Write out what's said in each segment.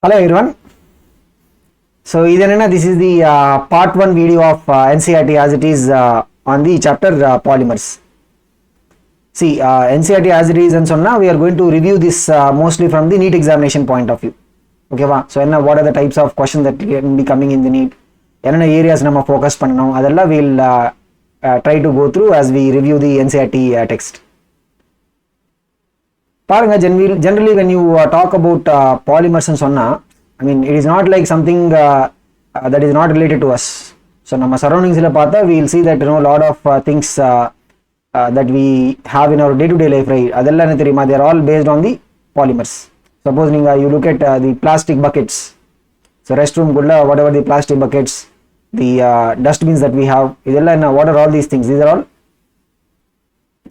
Hello everyone. So this is the part 1 video of NCERT as it is on the chapter polymers. See, NCERT as it is and so now we are going to review this mostly from the NEET examination point of view. Okay, so what are the types of questions that can be coming in the NEET? What areas we focus pannom adella we'll try to go through as we review the NCERT text. Generally when you talk about polymers and sonna, I mean it is not like something that is not related to us. So nama surroundings we will see that a lot of things that we have in our day-to-day life, right? They are all based on the polymers. Suppose you look at the plastic buckets. So restroom whatever the plastic buckets, the dustbins that we have, what are all these things? These are all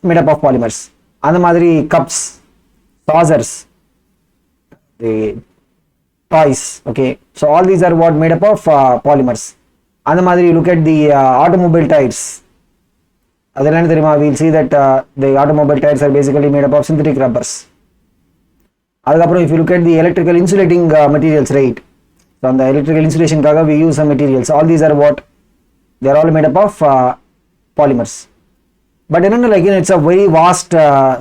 made up of polymers. And the cups, saucers, the toys, okay, so all these are what made up of polymers. And you look at the automobile tires, we'll see that the automobile tires are basically made up of synthetic rubbers. If you look at the electrical insulating materials, right, so on the electrical insulation we use some materials, all these are what, they are all made up of polymers. But it's a very vast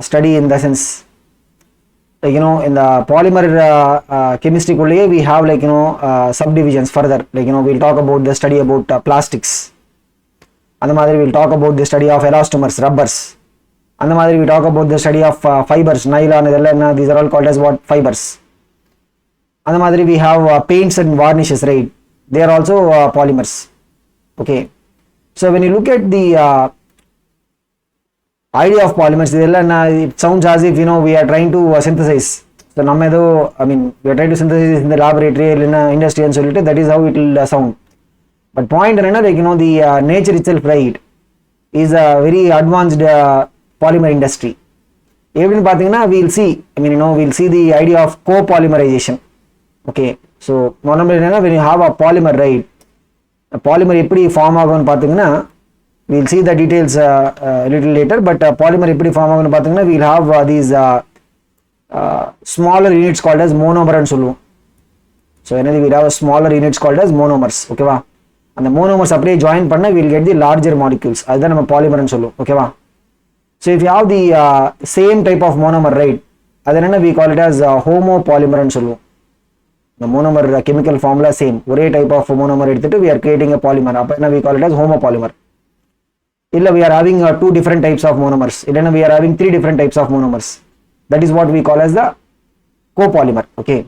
study in the sense, in the polymer chemistry we have subdivisions further, we'll talk about the study about plastics, and we'll talk about the study of elastomers, rubbers, and we talk about the study of fibers, nylon, these are all called as what, fibers, and we have paints and varnishes, right, they are also polymers. Okay, so when you look at the idea of polymers, it sounds as if we are trying to synthesize. So I mean we are trying to synthesize in the laboratory in industry and so that is how it will sound. But point the nature itself, right, is a very advanced polymer industry. Even we'll see, I mean we'll see the idea of copolymerization. Okay, so when you have a polymer, right, a polymer eppadi form agum we'll see the details a little later, but polymer eppadi form agum we'll have these smaller units called as monomer and solluvom. So we'll have smaller units called as monomers. Okay va, and the monomers apply join panna we'll get the larger molecules, adha nama polymer and solluvom. Okay va, so if you have the same type of monomer, right, adha we call it as homopolymer and solluvom. The monomer chemical formula same, one type of monomer we are creating a polymer, appo we call it as homopolymer. We are having two different types of monomers, we are having three different types of monomers, that is what we call as the copolymer. Okay,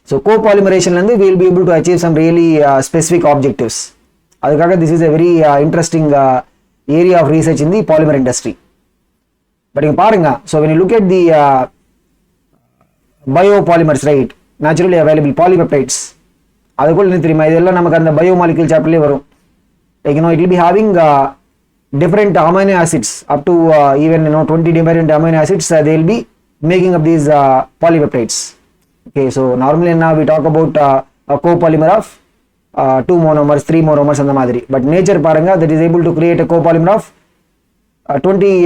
so copolymerization we will be able to achieve some really specific objectives. This is a very interesting area of research in the polymer industry. But so when you look at the biopolymers, right, naturally available polymeptides, the biomolecule chapter it will be having different amino acids up to even 20 different amino acids, they will be making up these polypeptides. Okay, so normally now we talk about a copolymer of 2 monomers, 3 monomers and the madri, but nature paranga that is able to create a copolymer of 20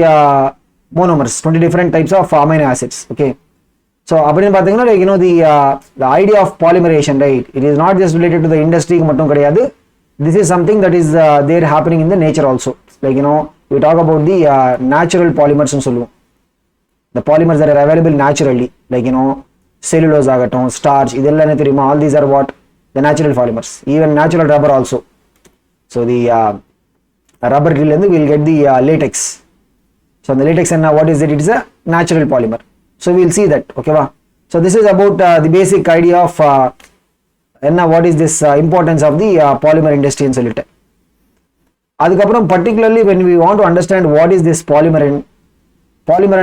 monomers, 20 different types of amino acids. Okay, so the idea of polymerization, right, it is not just related to the industry, this is something that is there happening in the nature also. We talk about the natural polymers and solluvom, the polymers that are available naturally, cellulose agatum, starch, all these are what, the natural polymers, even natural rubber also. So the rubber we will get the latex. So the latex, and what is it? It is a natural polymer. So we will see that. Okay va, so this is about the basic idea of what is this importance of the polymer industry in solita. Particularly when we want to understand what is this polymer and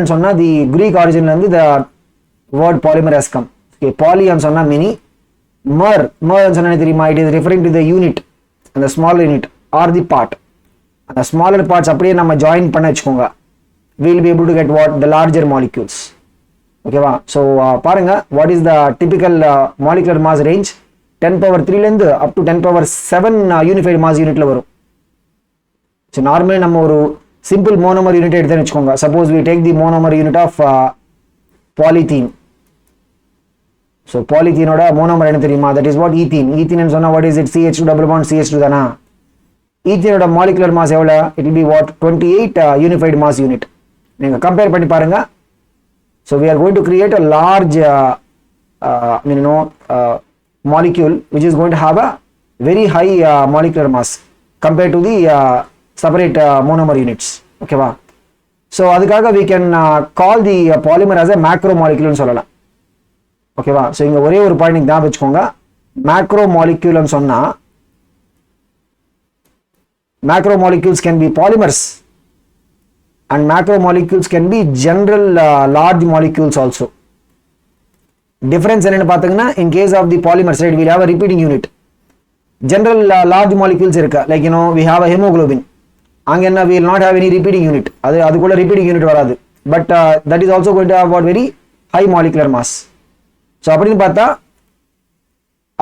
sonna, the Greek origin the word polymer has come. Okay, poly and sonna many, mer and sonna it is referring to the unit and the smaller unit or the part, and the smaller parts apdiye nama join panna vechukonga, we will be able to get what, the larger molecules. Okay va, so paranga what is the typical molecular mass range, 10 power 3 length up to 10 power 7 unified mass unit la varum. So normally we simple monomer unit, suppose we take the monomer unit of polythene. So பாலித்தீனோட monomer என்ன தெரியுமா? That is what ethene. Ethene சொன்னால் what is it? CH2 double bond CH2 தானா? ஈத்தீனோட molecular mass எவ்வளோ? It will be what? 28 unified mass unit. நீங்கள் compare பண்ணி பாருங்க. So we are going to create a large molecule which is going to have a very high molecular mass compared to the separate monomer units. Okay va? So அதுக்காக we can call the polymer as a macro molecule னு சொல்லலாம். Okay va? So இங்க ஒரே ஒரு point ஞாபகம் வச்சுக்கோங்க. macro molecule னு சொன்னா macromolecules can be polymers and macromolecules can be general large molecules also. Difference என்னன்னு பாத்தீங்கன்னா, in case of the polymers, right, we'll have a repeating unit. General large molecules இருக்கா, like we have a hemoglobin. அங்க என்ன, we will not have any repeating unit. அதுக்குள்ள repeating unit வராது. But that is also going to have what very high molecular mass. So அப்படின்னு பார்த்தா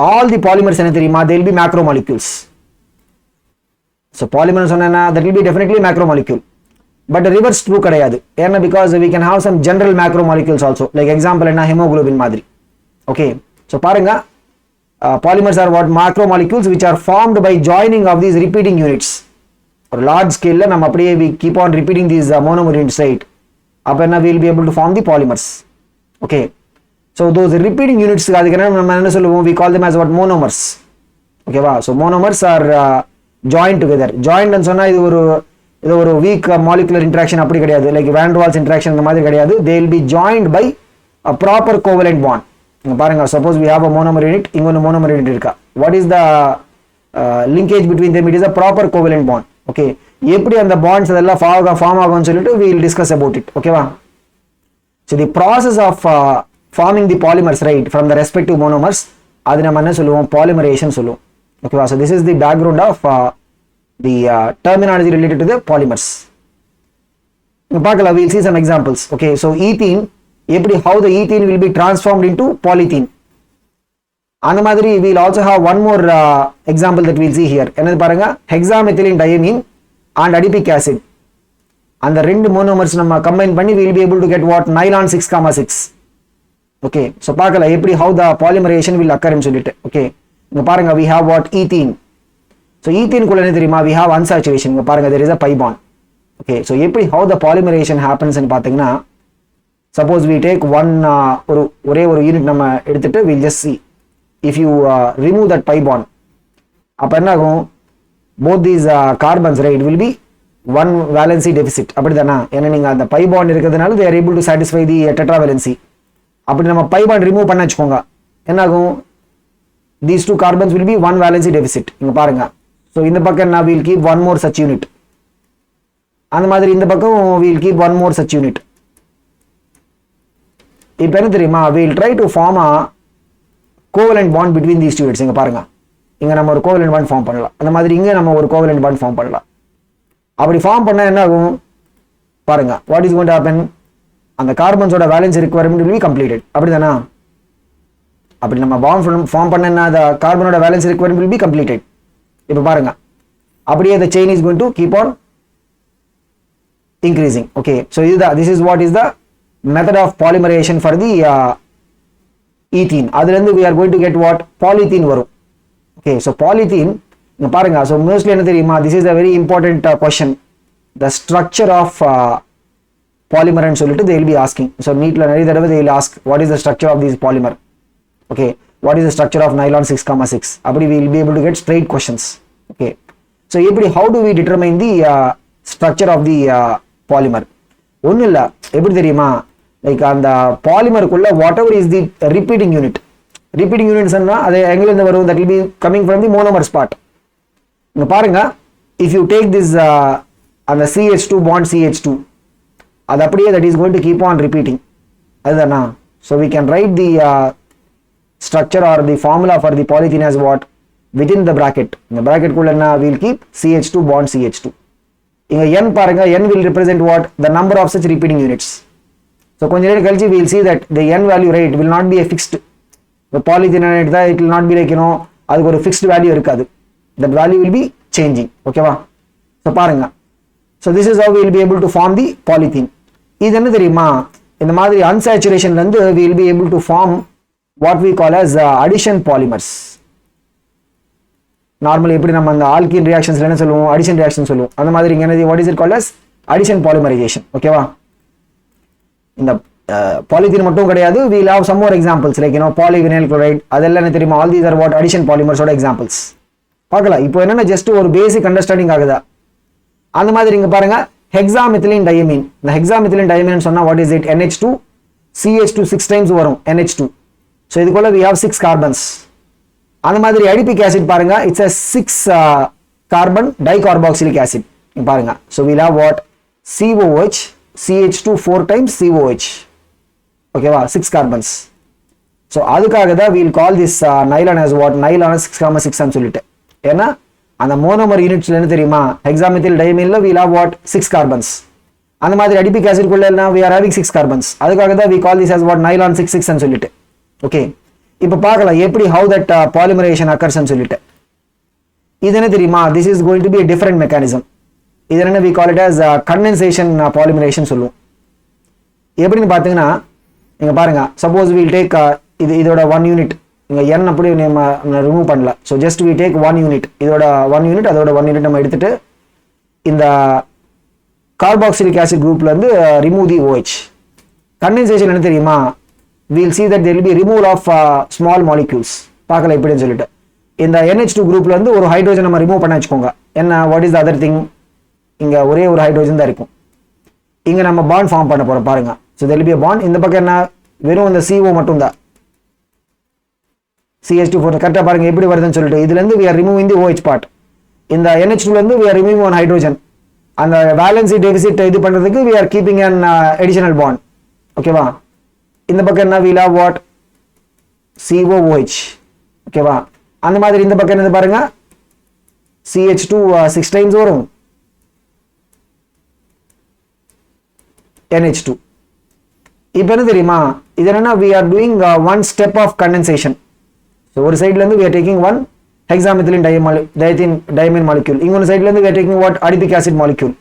all the polymers என்ன தெரியுமா? They will be macromolecules. So polymers சொன்னா that will be definitely macromolecule. But the reverse true கிடையாது. ஏன்னா because we can have some general macromolecules also. Like example என்ன, hemoglobin மாதிரி. Okay. So பாருங்க, polymers are what? Macromolecules which are formed by joining of these repeating units. ஒரு large scale நம்ம அப்படியே we keep on repeating these monomer units, right? அப்ப என்ன, we will be able to form the polymers. Okay. So those repeating units அதுக்கு நம்ம என்ன சொல்லுவோம்? We call them as what? Monomers. Okay வா? So monomers are joined together. Joined ன்னு சொன்னா இது ஒரு weak molecular interaction அப்படி கிடையாது. Like van der Waals interaction அந்த மாதிரி கிடையாது. They will be joined by a proper covalent bond. இங்க பாருங்க, suppose we have a monomer unit, இங்க ஒரு monomer unit இருக்கா. What is the linkage between them? It is a proper covalent bond. Okay. எப்படி அந்த bonds அதெல்லாம் form ஆகும்னு சொல்லிட்டு we will discuss about it. Okay வா? So the process of forming the polymers, right, from the respective monomers, அது நம்ம என்ன சொல்லுவோம்? Polymerization சொல்லுவோம். Okay வா? So this is the background of the terminology related to the polymers. We will see some examples. Okay, so ethene, how the ethene will be transformed into polythene. And we will also have one more example that we will see here. Hexamethylene diamine and adipic acid. And the two monomers combine we will be able to get what? Nylon 6,6. Okay, so how the polymerization will occur in solid. Okay, we have what? Ethene. So ethene குள்ள என்ன தெரியுமா? We have unsaturation. இங்க பாருங்க, there is a pi bond. Okay, so how the polymerization happens ன்னு பாத்தீங்கன்னா, suppose we take ஒரே ஒரு unit நம்ம எடுத்துட்டு we'll just see. If you remove that pi bond, அப்ப என்ன ஆகும்? Both these carbons, right, will be one valency deficit. அப்படிதானா? ஏன்னா நீங்க அந்த pi bond இருக்கிறதுனால they are able to satisfy the tetravalency. அப்படி நம்ம pi bond remove பண்ண வச்சுக்கோங்க, என்ன ஆகும்? These two carbons will be one valency deficit. இங்க பாருங்க. So in the பக்கம் we will keep one more such unit. அந்த மாதிரி இந்த பக்கம் we will keep one more such unit. இப்போ என்ன தெரியுமா? We will try to form a covalent bond between these two units. இங்க பாருங்க, இங்க நம்ம ஒரு covalent bond form பண்ணலாம். அந்த மாதிரி இங்க நம்ம ஒரு covalent bond form பண்ணலாம். அப்படி form பண்ணா என்ன ஆகும்? பாருங்க, what is going to happen? அந்த கார்பன்ஸோட valency requirement will be completed. அப்படிதானா? அப்படி நம்ம bond form பண்ணா the கார்பனோட valency requirement will be completed. இப்போ பாருங்க, அப்படியே the chain is going to keep on increasing. Okay, so this is what is the method of polymerization for the ethene. அதுலேருந்து we are going to get what? Polythene வரும். Okay, so polythene இங்க பாருங்க, so mostly என்ன தெரியுமா? This is a very important question. The structure of polymer ன்னு சொல்லிட்டு they will be asking. So neatல நிறைய தடவை they will ask what is the structure of this polymer. Okay, what is the structure of nylon 6,6? அப்படி we will be able to get straight questions. Okay, so how do we determine the structure of the polymer? ஒன்றும் இல்லை, எப்படி தெரியுமா? Like அந்த பாலிமருக்குள்ள whatever is the repeating unit. repeating unit சொன்னா அது எங்கிருந்து வரும்? that will be coming from the monomers part. இங்க பாருங்க, if you take this அந்த CH2 bond CH2, அது அப்படியே that is going to keep on repeating. அதுதானா? So we can write the structure or the formula for the polythene as what? Within the bracket. In the bracket kulla we will keep CH2 bond CH2. Inga n paranga, n will represent what? The number of such repeating units. So konja nera kalichi we will see that the n value, right, will not be a fixed. The polythene it will not be like adukku oru fixed value irukadu. That value will be changing. Okay va? So paranga. So this is how we will be able to form the polythene. Idu enna theriyuma? இந்த மாதிரி unsaturation ல இருந்து we will be able to form what we call as addition polymers. Normally எப்படி நம்ம அந்த alkene ரியாக்ஷன்ஸ்ல என்ன சொல்லுவோம், addition reaction சொல்லுவோம். அந்த மாதிரி இங்க என்னது, what is it called as addition polymerisation. ஓகேவா? இந்த பாலிதீன் மட்டும் கிடையாது, we will have some more examples like polyvinyl chloride, அதெல்லாம் என்ன தெரியுமா, all these are what addition polymers ஓட examples. பார்க்கலாம். இப்போ என்னன்னா ஜஸ்ட் ஒரு பேசிக் அண்டர்ஸ்டாண்டிங் ஆகுதா. அந்த மாதிரி இங்க பாருங்க, hexamethylene diamine. இந்த hexamethylene diamine சொன்னா what is it, NH2 CH2 6 times வரும் NH2. so இதுக்குள்ள we have 6 carbons. அந்த மாதிரி adipic acid பாருங்க, it's a 6 carbon dicarboxylic acid பாருங்க. so we'll have what, COH CH2 4 times COH. ஓகேவா, 6 carbons. so அதுக்காக தான் we'll call this nylon as what, nylon 6,6 ன்னு சொல்லிட்டு. ஏன்னா அந்த மோனோமர் யூனிட்ஸ்ல என்ன தெரியுமா, hexamethyl diamine we'll have what, 6 carbons. அந்த மாதிரி adipic acid குள்ள we are having 6 carbons. அதுக்காக தான் we call this as what, nylon 6,6 ன்னு சொல்லிட்டு. ஓகே, இப்போ பார்க்கலாம் எப்படி how that polymerization occurs ன்னு சொல்லிட்டு. இது என்ன தெரியுமா, this is going to be a different mechanism. இது என்ன we call it as condensation polymerization சொல்லுவோம். எப்படின்னு பார்த்தீங்கன்னா இங்க பாருங்க, suppose we'll take இதோட 1 யூனிட், இங்க n அப்படியே நம்ம ரிமூவ் பண்ணல. so just we take 1 unit, இதோட 1 யூனிட் அதோட 1 யூனிட் நம்ம எடுத்துட்டு இந்த கார்பாக்சிலிக் ஆசிட் குரூப்ல இருந்து remove the OH. condensation என்ன தெரியுமா, we'll see that there will be removal of small molecules. பார்க்கலாம் எப்படின்னு சொல்லிட்டு. இந்த NH2 குரூப்ல இருந்து ஒரு ஹைட்ரோஜன் நம்ம ரிமூவ் பண்ண வச்சுக்கோங்க. என்ன, what is the other thing, இங்க ஒரே ஒரு ஹைட்ரோஜன் தான் இருக்கும். இங்க நம்ம பாண்ட் ஃபார்ம் பண்ண போறோம் பாருங்க. so there will be a bond. இந்த பக்கம் என்ன, வெறும் இந்த CO மட்டும் தான், CH2 கரெக்டா பாருங்க எப்படி வருதுன்னு சொல்லிட்டு. இதுல இருந்து we are removing the OH part. இந்த NH2 ல இருந்து we are removing one hydrogen. அந்த வேலன்சி டெபிசிட் இது பண்றதுக்கு we are keeping an additional bond. ஓகேவா? இந்த பக்கம் என்ன, we'll have what, COOH. ஓகேவா? அந்த மாதிரி இந்த பக்கம் என்ன பாருங்க, CH2 6 times வரும், NH2. இப்போ என்ன தெரியுமா, இது என்னன்னா we are doing one step of condensation. so ஒரு சைடுல இருந்து we are taking one hexamethylene diamine molecule, இன்னொரு சைடுல இருந்து we are taking what, adipic acid molecule.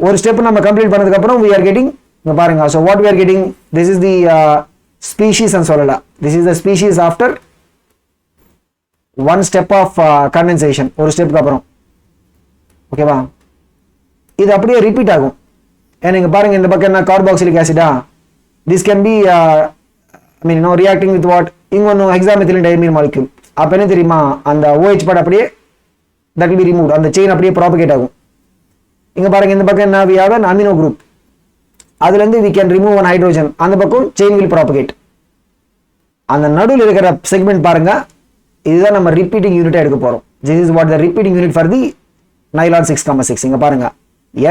ஒரு ஸ்டெப் நம்ம கம்ப்ளீட் பண்ணதுக்கு அப்புறம் we are getting, இங்க பாருங்க, so what we are getting, this is the species and சொல்லலாம், this is the species after one step of condensation, ஒரு ஸ்டெப்க்கு அப்புறம். ஓகேவா? இது அப்படியே ரிப்பீட் ஆகும். ஏன்னா இங்க பாருங்க இந்த பக்கம் என்ன, carboxylic ஆசிடா, this can be I mean reacting with what, இன்னொரு hexamethylene diamine molecule. அப்ப என்ன தெரியுமா, அந்த OH part அப்படியே that will be removed, அந்த செயின் அப்படியே ப்ராபகேட் ஆகும். இங்க பாருங்க இந்த பக்கம் என்ன, we have an amino group, அதுல இருந்து we can remove one hydrogen, அந்த பக்கம் chain will propagate. அந்த நடுவுல இருக்கிற செக்மெண்ட் பாருங்க, இதுதான் நம்ம ரிப்பீட்டிங் யூனிட்டா எடுக்க போறோம். this is what the repeating unit for the nylon 6,6. இங்க பாருங்க,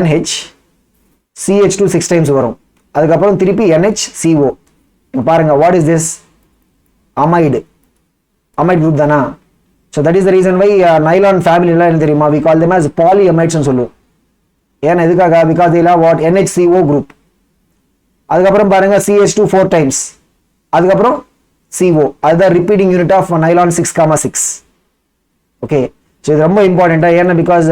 NH CH2 6 times வரும், அதுக்கு அப்புறம் திருப்பி NHCO. இங்க பாருங்க, what is this, amide group தானா. so that is the reason why nylon family ல என்ன தெரியுமா, we call them as polyamides னு சொல்லுவோம். ஏன்னா எதுக்காக, because they have what, NHCO group. அதுக்கப்புறம் பாருங்க CH2 4 times, அதுக்கப்புறம் CO, அதுதான் repeating unit of nylon 6,6. Okay, so இது ரொம்ப இம்பார்ட்டண்டா. ஏன்னா பிகாஸ்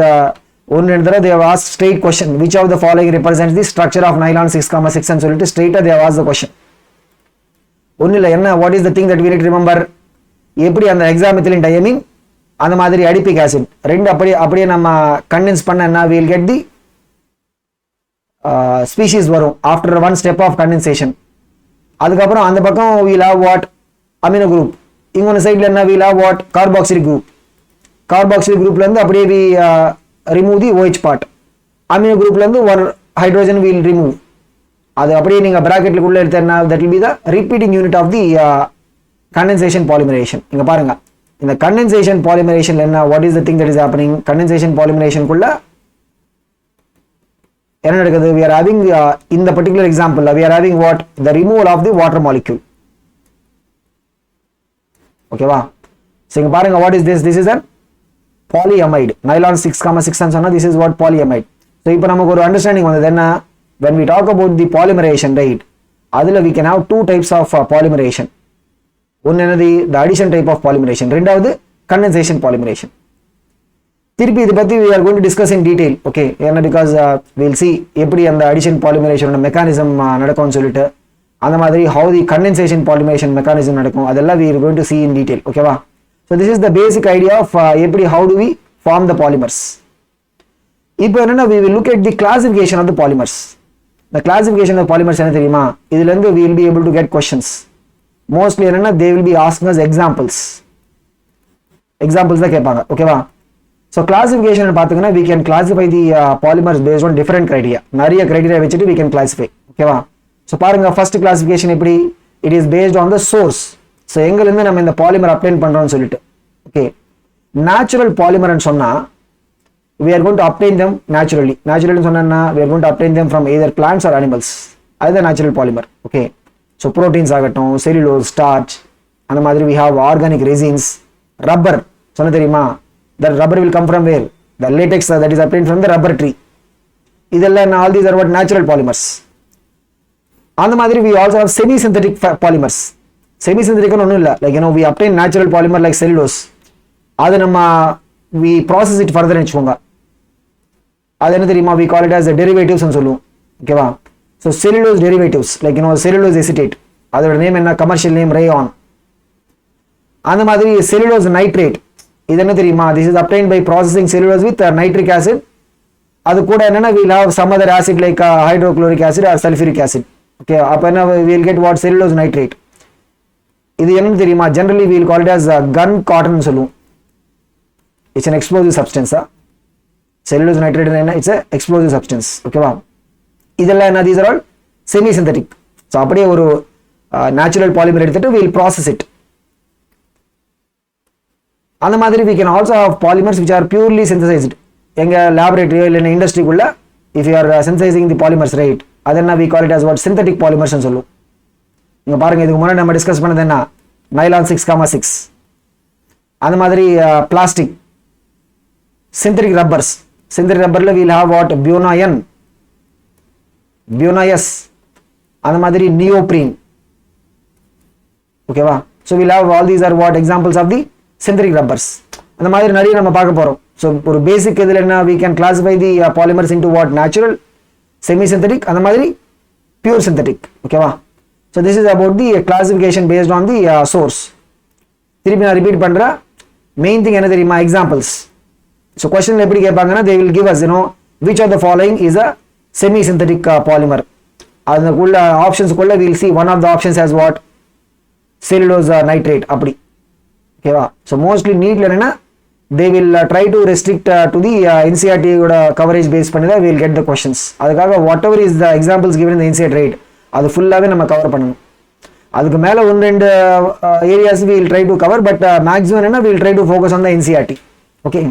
ஒன்று ரெண்டு தடவை they have asked straight question, which of the following represents the structure of nylon 6,6 ன்னு சொல்லிட்டு ஸ்ட்ரெயிட்டா they have asked the question. ஒன்றும் இல்லை, என்ன, what is the thing that we need to remember, எப்படி அந்த hexamethylene diamine அந்த மாதிரி adipic acid ரெண்டு அப்படியே நம்ம கண்டென்ஸ் பண்ணா we will get the species வரும் after one step of condensation. அதுக்கப்புறம் அந்த பக்கம் we'll have what, amino group. இன்னொரு சைடுல என்ன, we'll have what, carboxylic group. carboxylic groupல இருந்து அப்படியே we remove the OH part. amino groupல இருந்து one hydrogen will remove. அது அப்படியே நீங்க பிராக்கெட்ல உள்ள எடுத்தா that will be the repeating unit of the condensation polymerization. இங்க பாருங்க, இந்த condensation polymerization என்ன, what is the thing that is happening, condensation polymerization குள்ள என்ன நடக்குது, we are having in the particular example we are having what, the removal of the water molecule. ஓகேவா? so இங்க பாருங்க, what is this, this is a polyamide, nylon 6,6 ன்னு சொன்னா this is what, polyamide. so இப்போ நமக்கு ஒரு understanding வந்தது என்ன, when we talk about the polymerization, right, அதுல we can have two types of polymerization. ஒன்னு என்னது, the addition type of polymerization, ரெண்டாவது condensation polymerization. திருப்பி இதை பத்தி we are going to discuss in detail. okay, ஏன்னா because we will see எப்படி அந்த addition polymerization மெக்கானிசம் நடக்கும்னு சொல்லிட்டு அந்த மாதிரி how the condensation polymerization mechanism நடக்கும் அதெல்லாம் we are going to see in detail. ஓகேவா? So this is the basic idea of எப்படி how do we form the polymers. இப்போ என்னன்னா we will look at the classification of the polymers. The classification of polymers என்ன தெரியுமா? இதுல இருந்து we will be able to get questions. Mostly என்னன்னா they will be asking us examples தான் கேட்பாங்க. ஓகேவா? So classification பார்த்தீங்கன்னா we can classify the polymers based on different criteria. நிறைய criteria வச்சுட்டு we can classify. ஓகேவா? So பாருங்க first classification எப்படி? It is based on the source. So எங்கல இருந்து நம்ம இந்த polymer obtain பண்றோம்னு சொல்லிட்டு. Okay. Natural polymer ன்னு சொன்னா we are going to obtain them naturally. Naturally ன்னு சொன்னா we are going to obtain them from either plants or animals. அதுதான் natural polymer. Okay. So proteins ஆகட்டும், cellulose, starch, அந்த மாதிரி we have organic resins, rubber. சொன்ன தெரியுமா? That rubber will come from where? The latex that is obtained from the rubber tree. இதெல்லாம் all these are what natural polymers. அந்த மாதிரி we also have semi synthetic polymers. Semi synthetic ஒண்ணும் இல்ல, like we obtain natural polymer like cellulose. அது நம்ம we process it further ன்னு வெச்சுக்கோங்க. அது என்ன தெரியுமா? We call it as the derivatives ன்னு சொல்லுவோம். ஓகேவா? So cellulose derivatives like cellulose acetate. அதோட நேம் என்ன? Commercial name rayon. அந்த மாதிரி cellulose nitrate. இது என்ன தெரியுமா? This is obtained by processing cellulose with nitric acid. அது கூட என்னன்னா we'll have some other acid like hydrochloric acid or sulfuric acid. Okay, அப்ப என்ன we'll get what? Cellulose nitrate. இது என்ன தெரியுமா? Generally we'll call it as gun cotton சொல்லுவோம். It's an explosive substance. Cellulose nitrate என்ன? It's a explosive substance. ஓகேவா? இதெல்லாம் என்ன? These are all semi synthetic. So அப்படியே ஒரு natural polymer எடுத்துட்டு we'll process it. அந்த மாதிரி we can also have polymers which are purely synthesized. எங்க laboratory இல்ல industry குள்ள if you are synthesizing the polymers, right, அதென்ன we call it as what? Synthetic polymers ன்னு சொல்லுவோம். இங்க பாருங்க, இதுக்கு முன்னாடி நம்ம டிஸ்கஸ் பண்ணது என்ன? nylon 6,6. அந்த மாதிரி plastic, synthetic rubbers. Synthetic rubberல we'll have what? Buena-S. அந்த மாதிரி neoprene. ஓகேவா? So we'll have all these are what? Examples of the synthetic rubbers. அந்த மாதிரி நிறைய நம்ம பார்க்க போறோம். So ஒரு பேசிக் இதுல என்ன? We can classify the polymers into what? Natural, semi synthetic, அந்த மாதிரி pure synthetic. ஓகேவா? So this is about the classification based on the source. திருப்பி நான் ரிப்பீட் பண்றேன். மெயின் திங் என்ன தெரியுமா? எக்ஸாம்பிள்ஸ். So question எப்படி கேட்பாங்கன்னா they will give us which of the following is a semi synthetic polymer. அதுக்குள்ள ஆப்ஷன்ஸ்க்குள்ள we'll see one of the options as what? Cellulose nitrate. அப்படி. ஓகேவா? So mostly நீட்ல என்னன்னா they will try to restrict to the NCERT ஓட coverage base பண்ணி தான் we'll get the questions. அதுக்காக what ever is the examples given in the NCERT, right, அது ஃபுல்லாவே நம்ம கவர் பண்ணணும். அதுக்கு மேல ஒன்று ரெண்டு areas we'll try to cover, but maximum என்னன்னா we'll try to focus on the NCERT. Okay,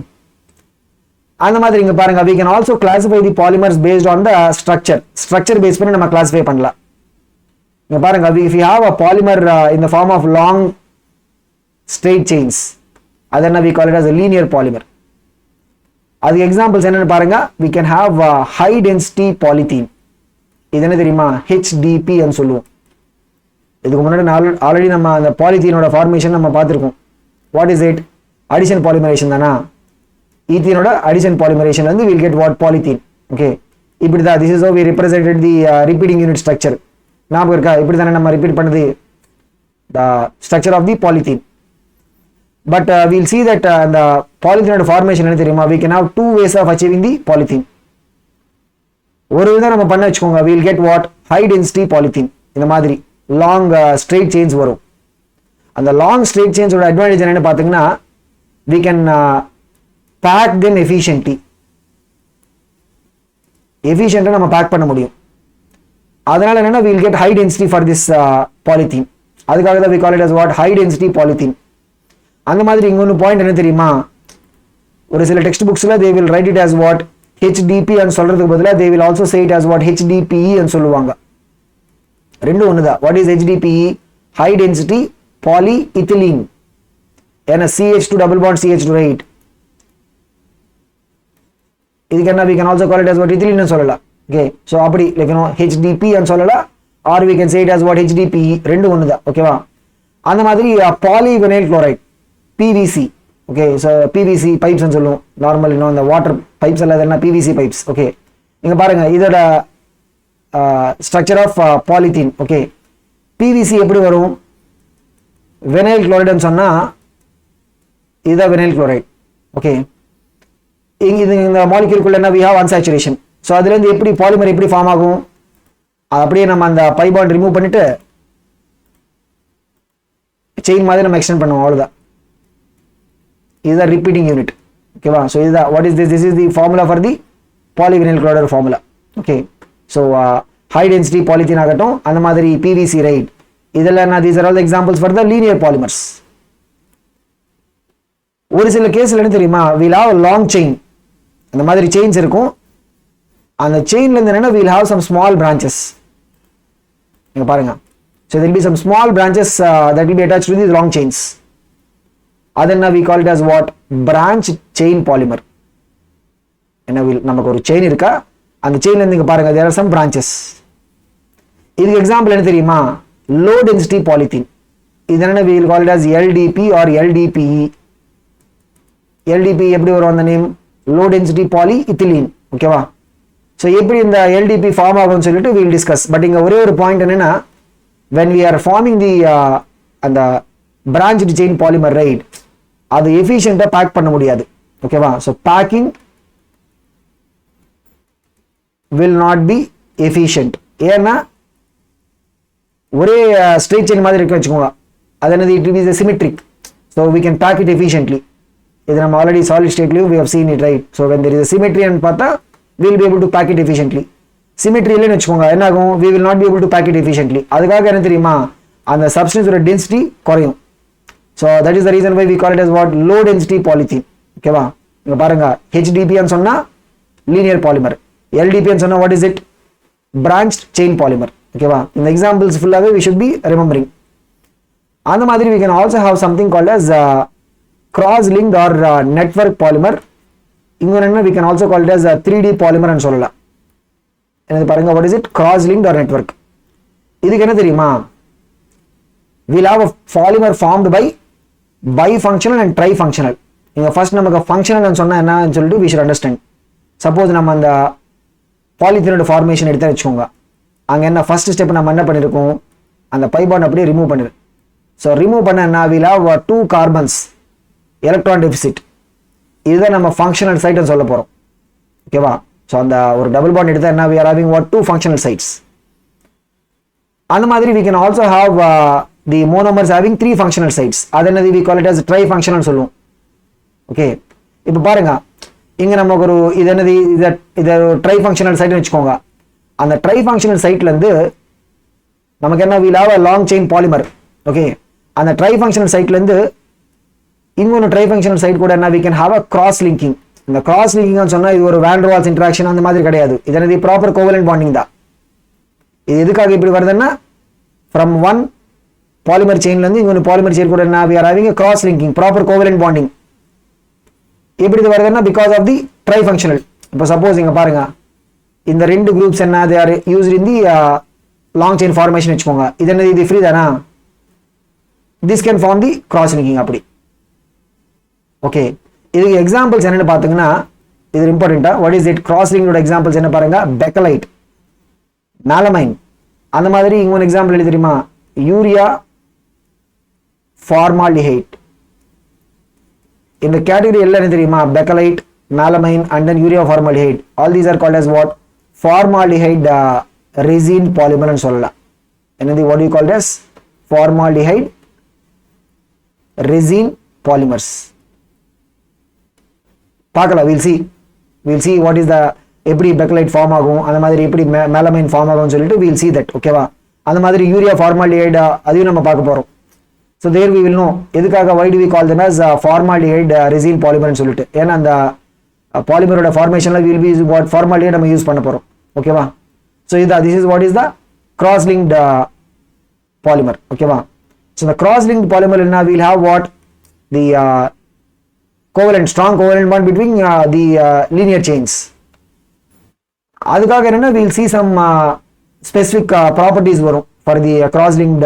அந்த மாதிரி இங்க பாருங்க, we can also classify the polymers based on the structure base பண்ணி நம்ம கிளாஸிஃபை பண்ணலாம். இங்க பாருங்க, if you have a polymer in the form of long straight chains, அதென்ன we call it as a linear polymer. அதுக்கு examples என்னன்னு பாருங்க. we can have high density polythene. இது என்ன தெரியுமா? HDP ன்னு சொல்லுவோம். இதுக்கு முன்னாடி ஆல்ரெடி நம்ம அந்த பாலித்தீனோட ஃபார்மேஷன் நம்ம பார்த்திருக்கோம். What is it? அடிஷன் பாலிமரேஷன் தானா? ஈத்தீனோட அடிஷன் பாலிமரேஷன் வந்து we'll get what? polythene. Okay, இப்படி தான். this is how we represented the repeating unit structure. ஞாபகம் இருக்கா? இப்படி தானே நம்ம ரிப்பீட் பண்ணது the structure of the polythene. But we'll see that the polythene formation என்ன தெரியுமா? we can have two ways of achieving the polythene. ஒரு விதம் நம்ம பண்ண வச்சுக்கோங்க, we'll get what? high density polythene. இந்த மாதிரி long straight chains வரும். அந்த long straight chains ஓட அட்வான்டேஜ் என்னன்னு பாத்தீங்கன்னா we can pack them efficiently. efficiently நம்ம பேக் பண்ண முடியும். அதனால என்னன்னா we'll get high density for this polythene. அதுக்காக தான் we call it as what? high density polythene. அந்த மாதிரி இன்னொரு பாயிண்ட் என்ன தெரியுமா? ஒரு சில text புக்ஸ்ல they will write it as what? HDP ன்னு சொல்றதுக்கு பதிலா they will also say it as what? HDPE ன்னு சொல்லுவாங்க. ரெண்டும் ஒண்ணுதான். what is HDPE? high density polyethylene. ஏன்னா CH2 double bond CH2, right? இதுக்கு என்ன we can also call it as what? ethylene ன்னு சொல்லலாம். okay, so அப்படி like HDP ன்னு சொல்லலாம், or we can say it as what? HDPE. ரெண்டும் ஒண்ணுதான். ஓகேவா? அந்த மாதிரி polyvinyl chloride PVC. okay, so PVC pipes ன்னு சொல்லுவோம். நார்மல் இந்த வாட்டர் பைப்ஸ் எல்லாம் என்ன? PVC pipes. okay, இங்க பாருங்க, இதோட structure of polythene. Okay, PVC எப்படி வரும்? வினைல் குளோரைடுன்னு சொன்னால் இதுதான் வினைல் குளோரைடு. ஓகே, இது இந்த மாலிக்யூலுக்குள்ள என்ன we have unsaturation. ஸோ அதுலேருந்து எப்படி பாலிமர் எப்படி ஃபார்ம் ஆகும்? அப்படியே நம்ம அந்த பை பாண்ட் ரிமூவ் பண்ணிட்டு செயின் மாதிரி நம்ம எக்ஸ்டெண்ட் பண்ணுவோம், அவ்வளோதான். இதுதான் ரிப்பீட்டிங் யூனிட். ஓகேவா? ஸோ இதுதான் what is this is the formula for the polyvinyl chloride formula. Okay, so high density polythene ஆகட்டும், அந்த மாதிரி பிவிசி, ரைட், இதெல்லாம் these are all the examples for the linear polymers. ஒரு சில கேஸில் என்ன தெரியுமா, we'll have a long chain, அந்த மாதிரி செயின்ஸ் இருக்கும். அந்த செயின்லேருந்து என்னென்னா we'll have some small branches. நீங்கள் பாருங்க, so there will be some small branches that will be attached to these long chains. அதென்ன we call it as what? Branch chain polymer. என்ன நமக்கு ஒரு செயின் இருக்கா, அந்த செயின்லேருந்து இங்கே பாருங்க there are some branches. இதுக்கு எக்ஸாம்பிள் என்ன தெரியுமா, low density polythene. இது என்ன we will call it as LDP or LDPE. LDP எப்படி வரும் அந்த நேம்? low density polyethylene. ஓகேவா? ஸோ எப்படி இந்த LDP ஃபார்ம் ஆகும்னு சொல்லிட்டு we will discuss. பட் இங்கே ஒரே ஒரு பாயிண்ட் என்னன்னா, when we are forming the அந்த branched chain polymer, right, அது எஃபிஷியண்டாக பேக் பண்ண முடியாது. ஓகேவா? So packing will not be efficient. ஏன்னா ஒரே ஸ்ட்ரெயிட் செயின் மாதிரி இருக்க வச்சுக்கோங்க, அது என்னது, it is symmetric, so we can pack it efficiently. இது நம்ம ஆல்ரெடி சாலிட் ஸ்டேட்லையும் we have seen it, right? so when there is a symmetry and பார்த்தா we will be able to pack it efficiently. symmetry இல்லைன்னு வச்சுக்கோங்க, என்ன ஆகும், we will not be able to pack it efficiently. அதுக்காக என்ன தெரியுமா, அந்த சப்ஸ்டன்ஸோட டென்சிட்டி குறையும். so that is the reason why we call it as what? low density polythene. ஓகேவா? இங்க பாருங்க, HDP ன்னு சொன்னா லீனியர் பாலிமர், LDP ன்னு சொன்னா what is it? branched chain polymer. ஓகேவா? இந்த எக்ஸாம்பிள்ஸ் ஃபுல்லாவே we should be remembering. அந்த மாதிரி we can also have something called as cross linked or network polymer. இங்க என்ன we can also call it as 3D polymer ன்னு சொல்லலாம். என்னது பாருங்க, what is it? cross linked or network. இதுக்கு என்ன தெரியுமா, we'll have a polymer formed by bifunctional and trifunctional. இங்க ஃபர்ஸ்ட் நமக்கு ஃபங்க்ஷனல் ன்னு சொன்னா என்னன்னு சொல்லிட்டு we should understand. சப்போஸ் நம்ம அந்த பாலித்தீனோட ஃபார்மேஷன் எடுத்து வச்சுக்கோங்க, அங்கே என்ன ஃபர்ஸ்ட் ஸ்டெப் நம்ம என்ன பண்ணியிருக்கோம், அந்த பை பாண்ட் அப்படியே ரிமூவ் பண்ணிரு. ஸோ ரிமூவ் பண்ண என்ன, we'll have 2 carbons electron deficit. இதுதான் நம்ம ஃபங்க்ஷனல் சைட்னு சொல்ல போகிறோம். ஓகேவா? ஸோ அந்த ஒரு டபுள் பாண்ட் எடுத்தால் என்ன, we are having what? 2 functional sites. அந்த மாதிரி we can also have the monomers having 3 functional sites. அது என்னது, we call it as trifunctional சொல்லுவோம். ஓகே, இப்போ பாருங்க, இங்கே நமக்கு ஒரு இது என்னது, இதை ட்ரை ஃபங்க்ஷனல் சைட்னு வச்சுக்கோங்க. அந்த ட்ரை ஃபங்க்ஷனல் சைட்லேருந்து நமக்கு என்ன, we'll have a long chain polymer. Okay, அந்த ட்ரை ஃபங்க்ஷனல் சைட்லேருந்து இன்னொன்று ட்ரை ஃபங்க்ஷனல் சைட் கூட என்ன, we can have a cross linking. இந்த கிராஸ் லிங்கிங்னு சொன்னால் இது ஒரு வான் டெர் வால்ஸ் இன்ட்ராக்ஷன் அந்த மாதிரி கிடையாது. இது என்னது, ப்ராப்பர் கோவலன்ட் பாண்டிங் தான். இது எதுக்காக இப்படி வருதுன்னா, ஃப்ரம் ஒன் பாலிமர் செயின்லேருந்து இன்னொன்று பாலிமர் செயின் கூட என்ன, we are having a cross linking, proper covalent bonding. எப்படி இது வருதுன்னா, because of the tri functional. இப்போ சப்போஸ் இங்கே பாருங்க, இந்த ரெண்டு குரூப்ஸ் என்ன, they are used in the long chain formation வச்சுக்கோங்க. இது என்னது, இது ஃப்ரீ தானா, this can form the cross linking அப்படி. ஓகே, இதுக்கு எக்ஸாம்பிள்ஸ் என்னென்னு பார்த்தீங்கன்னா, இது இம்பார்ட்டண்ட்டாக, வாட் இஸ் இட், கிராஸ் லிங்கோட எக்ஸாம்பிள்ஸ் என்ன பாருங்க, பெக்கலைட், மேலமைன். அந்த மாதிரி இன்னொரு எக்ஸாம்பிள் எழுதி தெரியுமா, யூரியா ஃபார்மால்டிஹைட். இந்த கேட்டகரி எல்லாம் என்ன தெரியுமா, பெக்கலைட், மேலமைன் and then urea formaldehyde. all these are called as what? formaldehyde resin polymer ன்னு சொல்லலாம். என்னது, what do you call it as? formaldehyde resin polymers. பார்க்கலாம், we'll see what is the எப்படி பெக்கலைட் ஃபார்ம் ஆகும், அந்த மாதிரி எப்படி மேலமைன் ஃபார்ம் ஆகும்னு சொல்லிட்டு we'll see that. ஓகேவா? அந்த மாதிரி யூரியா ஃபார்மால்டிஹைட் அதையும் நம்ம பார்க்க போறோம். So there we will know எதுக்காக why do we call them as formaldehyde resin polymer ன்னு சொல்லிட்டு. ஏன்னா அந்த பாலிமரோட ஃபார்மேஷன்ல we will be using what? formaldehyde நம்ம யூஸ் பண்ண போறோம். ஓகேவா? So this is what is the cross linked polymer. ஓகேவா? So the cross linked polymer we will have what? The strong covalent bond between the linear chains. அதுக்காக என்னன்னா, we will see some specific properties வரும் for the cross linked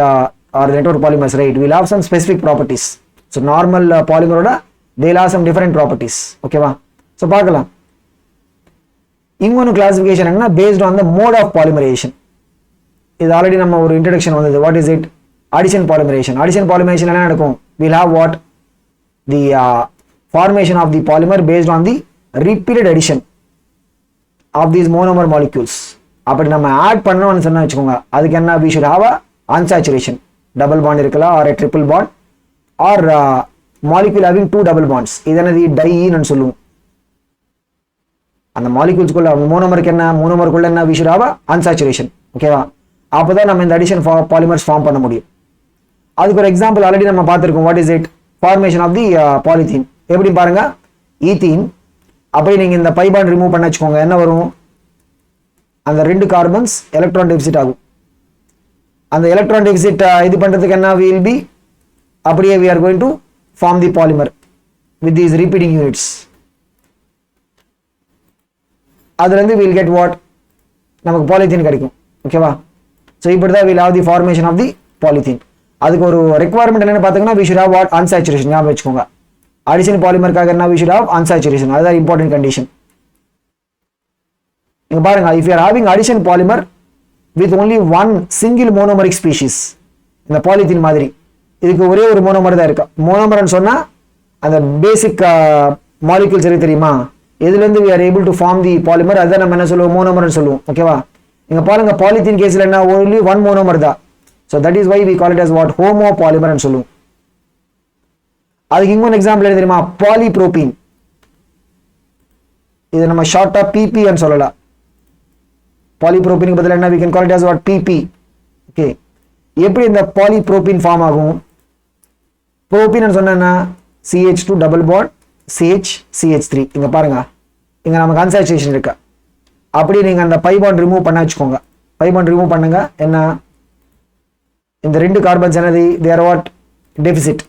or network polymers, right? We will have some specific properties. So normal polymer oda they will have some different properties. Okay va? So பார்க்கலாம். இன்னொரு classification என்ன, based on the mode of polymerization. இது already நம்ம ஒரு introduction வந்தது. What is it? Addition polymerisation. Addition polymerisation என்ன நடக்கும்? Will have what? The formation of the polymer based on the repeated addition of these monomer molecules. அப்படி நம்ம add பண்ணோம்னு சொன்னா வச்சுக்கோங்க, அதுக்கு என்ன? we should have a unsaturation, double bond இருக்கலாம், or a triple bond, or molecule having two double bonds. இது என்னது? டைஈன்னு சொல்லுவோம். அந்த மாலிகூல்ஸ்குள்ள மோனோமருக்கு என்ன? மோனோமருக்குள்ள என்ன? we should have a unsaturation. ஓகேவா? அப்பதான் நம்ம இந்த அடிஷன் பாலிமர்ஸ் ஃபார்ம் பண்ண முடியும். அதுக்கு ஒரு எக்ஸாம்பிள் ஆல்ரெடி நம்ம பார்த்துருக்கோம். What is it? Formation of the polythene. எப்படி பாருங்க, ஈத்தீன். அப்படி நீங்க இந்த பை பாண்ட் ரிமூவ் பண்ண வச்சுக்கோங்க, என்ன வரும்? அந்த 2 கார்பன்ஸ் எலக்ட்ரான் டெபிசிட் ஆகும். அந்த எலக்ட்ரான் டெபிசிட் இது பண்றதுக்கு என்ன? வில் பி அப்படியே we are going to form the polymer with these repeating units. அதுல இருந்து we'll get what? நமக்கு பாலித்தீன் கிடைக்கும். ஓகேவா? ஸோ இப்படி தான் we'll have the formation of the polythene. அதுக்கு ஒரு ரெக்குவயர்மெண்ட் என்னன்னு பார்த்தீங்கன்னா we should have what? Unsaturation. ஞாபகம் வச்சுக்கோங்க. அடிஷன் பாலிமருக்காக என்ன? we should have unsaturation. அதுதான் இம்பார்ட்டன்ட் கண்டிஷன். நீங்க பாருங்க, if you are having addition polymer with only one single monomeric species, இந்த பாலித்தீன் மாதிரி இதுக்கு ஒரே ஒரு மோனோமர் தான் இருக்கு. மோனோமர்னு சொன்னா அந்த பேசிக் மாலிகூல்ஸ் இருக்கு தெரியுமா, இதுல இருந்து we are able to form the polymer. அதுதான் நம்ம என்ன சொல்லுவோம்? மோனோமர்னு சொல்லுவோம். ஓகேவா? நீங்க பாருங்க, பாலித்தீன் கேஸ்ல என்ன? only one monomer தான். So that is why we call it as what? homopolymer ன்னு சொல்லுவோம். அதுக்கு இன்னொரு எக்ஸாம்பிள் என்ன தெரியுமா? பாலிப்ரோபீன். இது நம்ம ஷார்ட்டா PP ன்னு சொல்லலாம். பாலிப்ரோபீனுக்கு பதிலா என்ன? we can call it as what? PP. Okay, எப்படி இந்த பாலிப்ரோபீன் ஃபார்ம் ஆகும்? புரோபீன் சொன்னா CH2 டபுள் பாண்ட் CH3. இங்க பாருங்க, இங்க நமக்கு அன்சாச்சுரேஷன் இருக்கு. அப்படி நீங்க அந்த பை பாண்ட் ரிமூவ் பண்ண வச்சுக்கோங்க. பை பாண்ட் ரிமூவ் பண்ணுங்க, என்ன? இந்த 2 கார்பன்ஸ் என்னது? they are what? டெபிசிட்.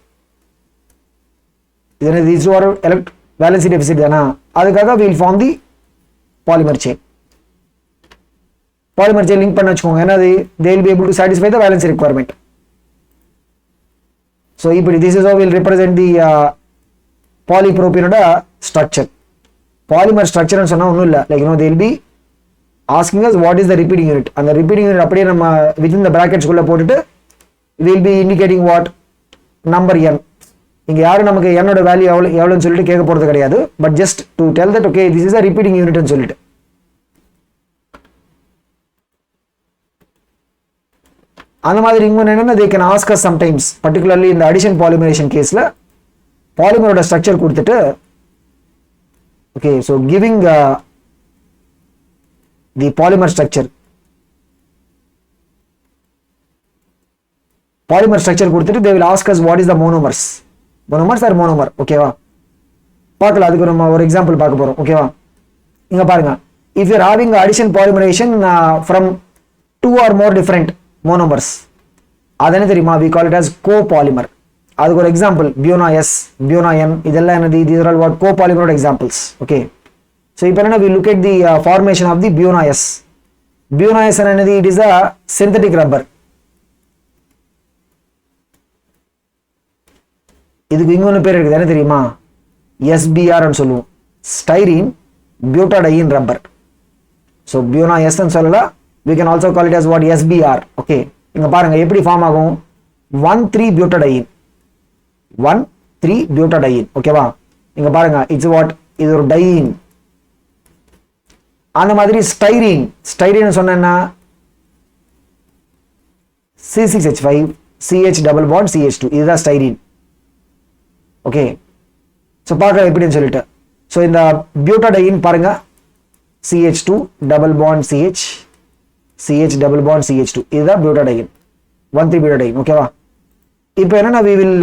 இது என்னது? these are valency deficit தானா? அதுக்காக we will form the polymer chain. polymer chain link பண்ண வச்சுக்கோங்க, என்னது? they will be able to satisfy the valency requirement. so இப்படி this is how we will represent the polypropene ஓட structure. polymer structure ன்னு சொன்னா ஒண்ணும் இல்ல, like they will be asking us what is the repeating unit. அந்த repeating unit அப்படியே நம்ம within the brackets குள்ள போட்டுட்டு we will be indicating what? number n. இங்க யாரும் நமக்கு n ஓட வேல்யூ எவ்வளவுன்னு சொல்லிட்டு கேட்க போறது கிடையாது, but just to tell that okay this is a repeating unit ன்னு சொல்லிட்டு. அந்த மாதிரி இன்னொன்று என்னன்னா, they can ask us sometimes, particularly in the addition polymerization கேஸ்ல பாலிமரோட ஸ்ட்ரக்சர் கொடுத்துட்டு okay, so giving the polymer structure, polymer structure கொடுத்துட்டு they will ask us what is the monomers or monomer. ஓகேவா? பார்க்கலாம், அதுக்கு நம்ம ஒரு எக்ஸாம்பிள் பார்க்க போறோம். ஓகேவா? இங்க பாருங்க, if you are having addition polymerization from 2 or more different monomers, அது என்ன தெரியுமா? we call it as copolymer. அதுக்கு ஒரு எக்ஸாம்பிள் பியூனா S, பியூனா N, இதெல்லாம் என்னது? these are all what? copolymer examples. Okay, so இப்போ என்ன? we look at the formation of the பியூனா S. பியூனா S என்னது? it is a synthetic rubber. இதுக்கு இன்னொரு பேர் இருக்குது, என்ன தெரியுமா? SBR ன்னு சொல்லுவோம். Styrene butadiene rubber. So buna S ன்னு சொல்லலாம். we can also call it as what? SBR. Okay, இங்க பாருங்க எப்படி ஃபார்ம் ஆகும்? 1,3-பியூட்டாடையின். 1,3-பியூட்டாடையின். ஓகேவா? இங்க பாருங்க, இட்ஸ் வாட்? இது ஒரு டையின். அந்த மாதிரி ஸ்டைரீன். ஸ்டைரீன் சொன்னா C6H5 CH double bond CH2. இதுதான் ஸ்டைரீன். ஓகே, ஸோ பார்க்கலாம் எப்படின்னு சொல்லிட்டு. ஸோ இந்த பியூட்டாடையின் பாருங்க, CH2 double bond CH double bond CH2. இதுதான் பியூட்டாடையின், 1,3-பியூட்டாடையின். ஓகேவா? இப்போ என்னன்னா we will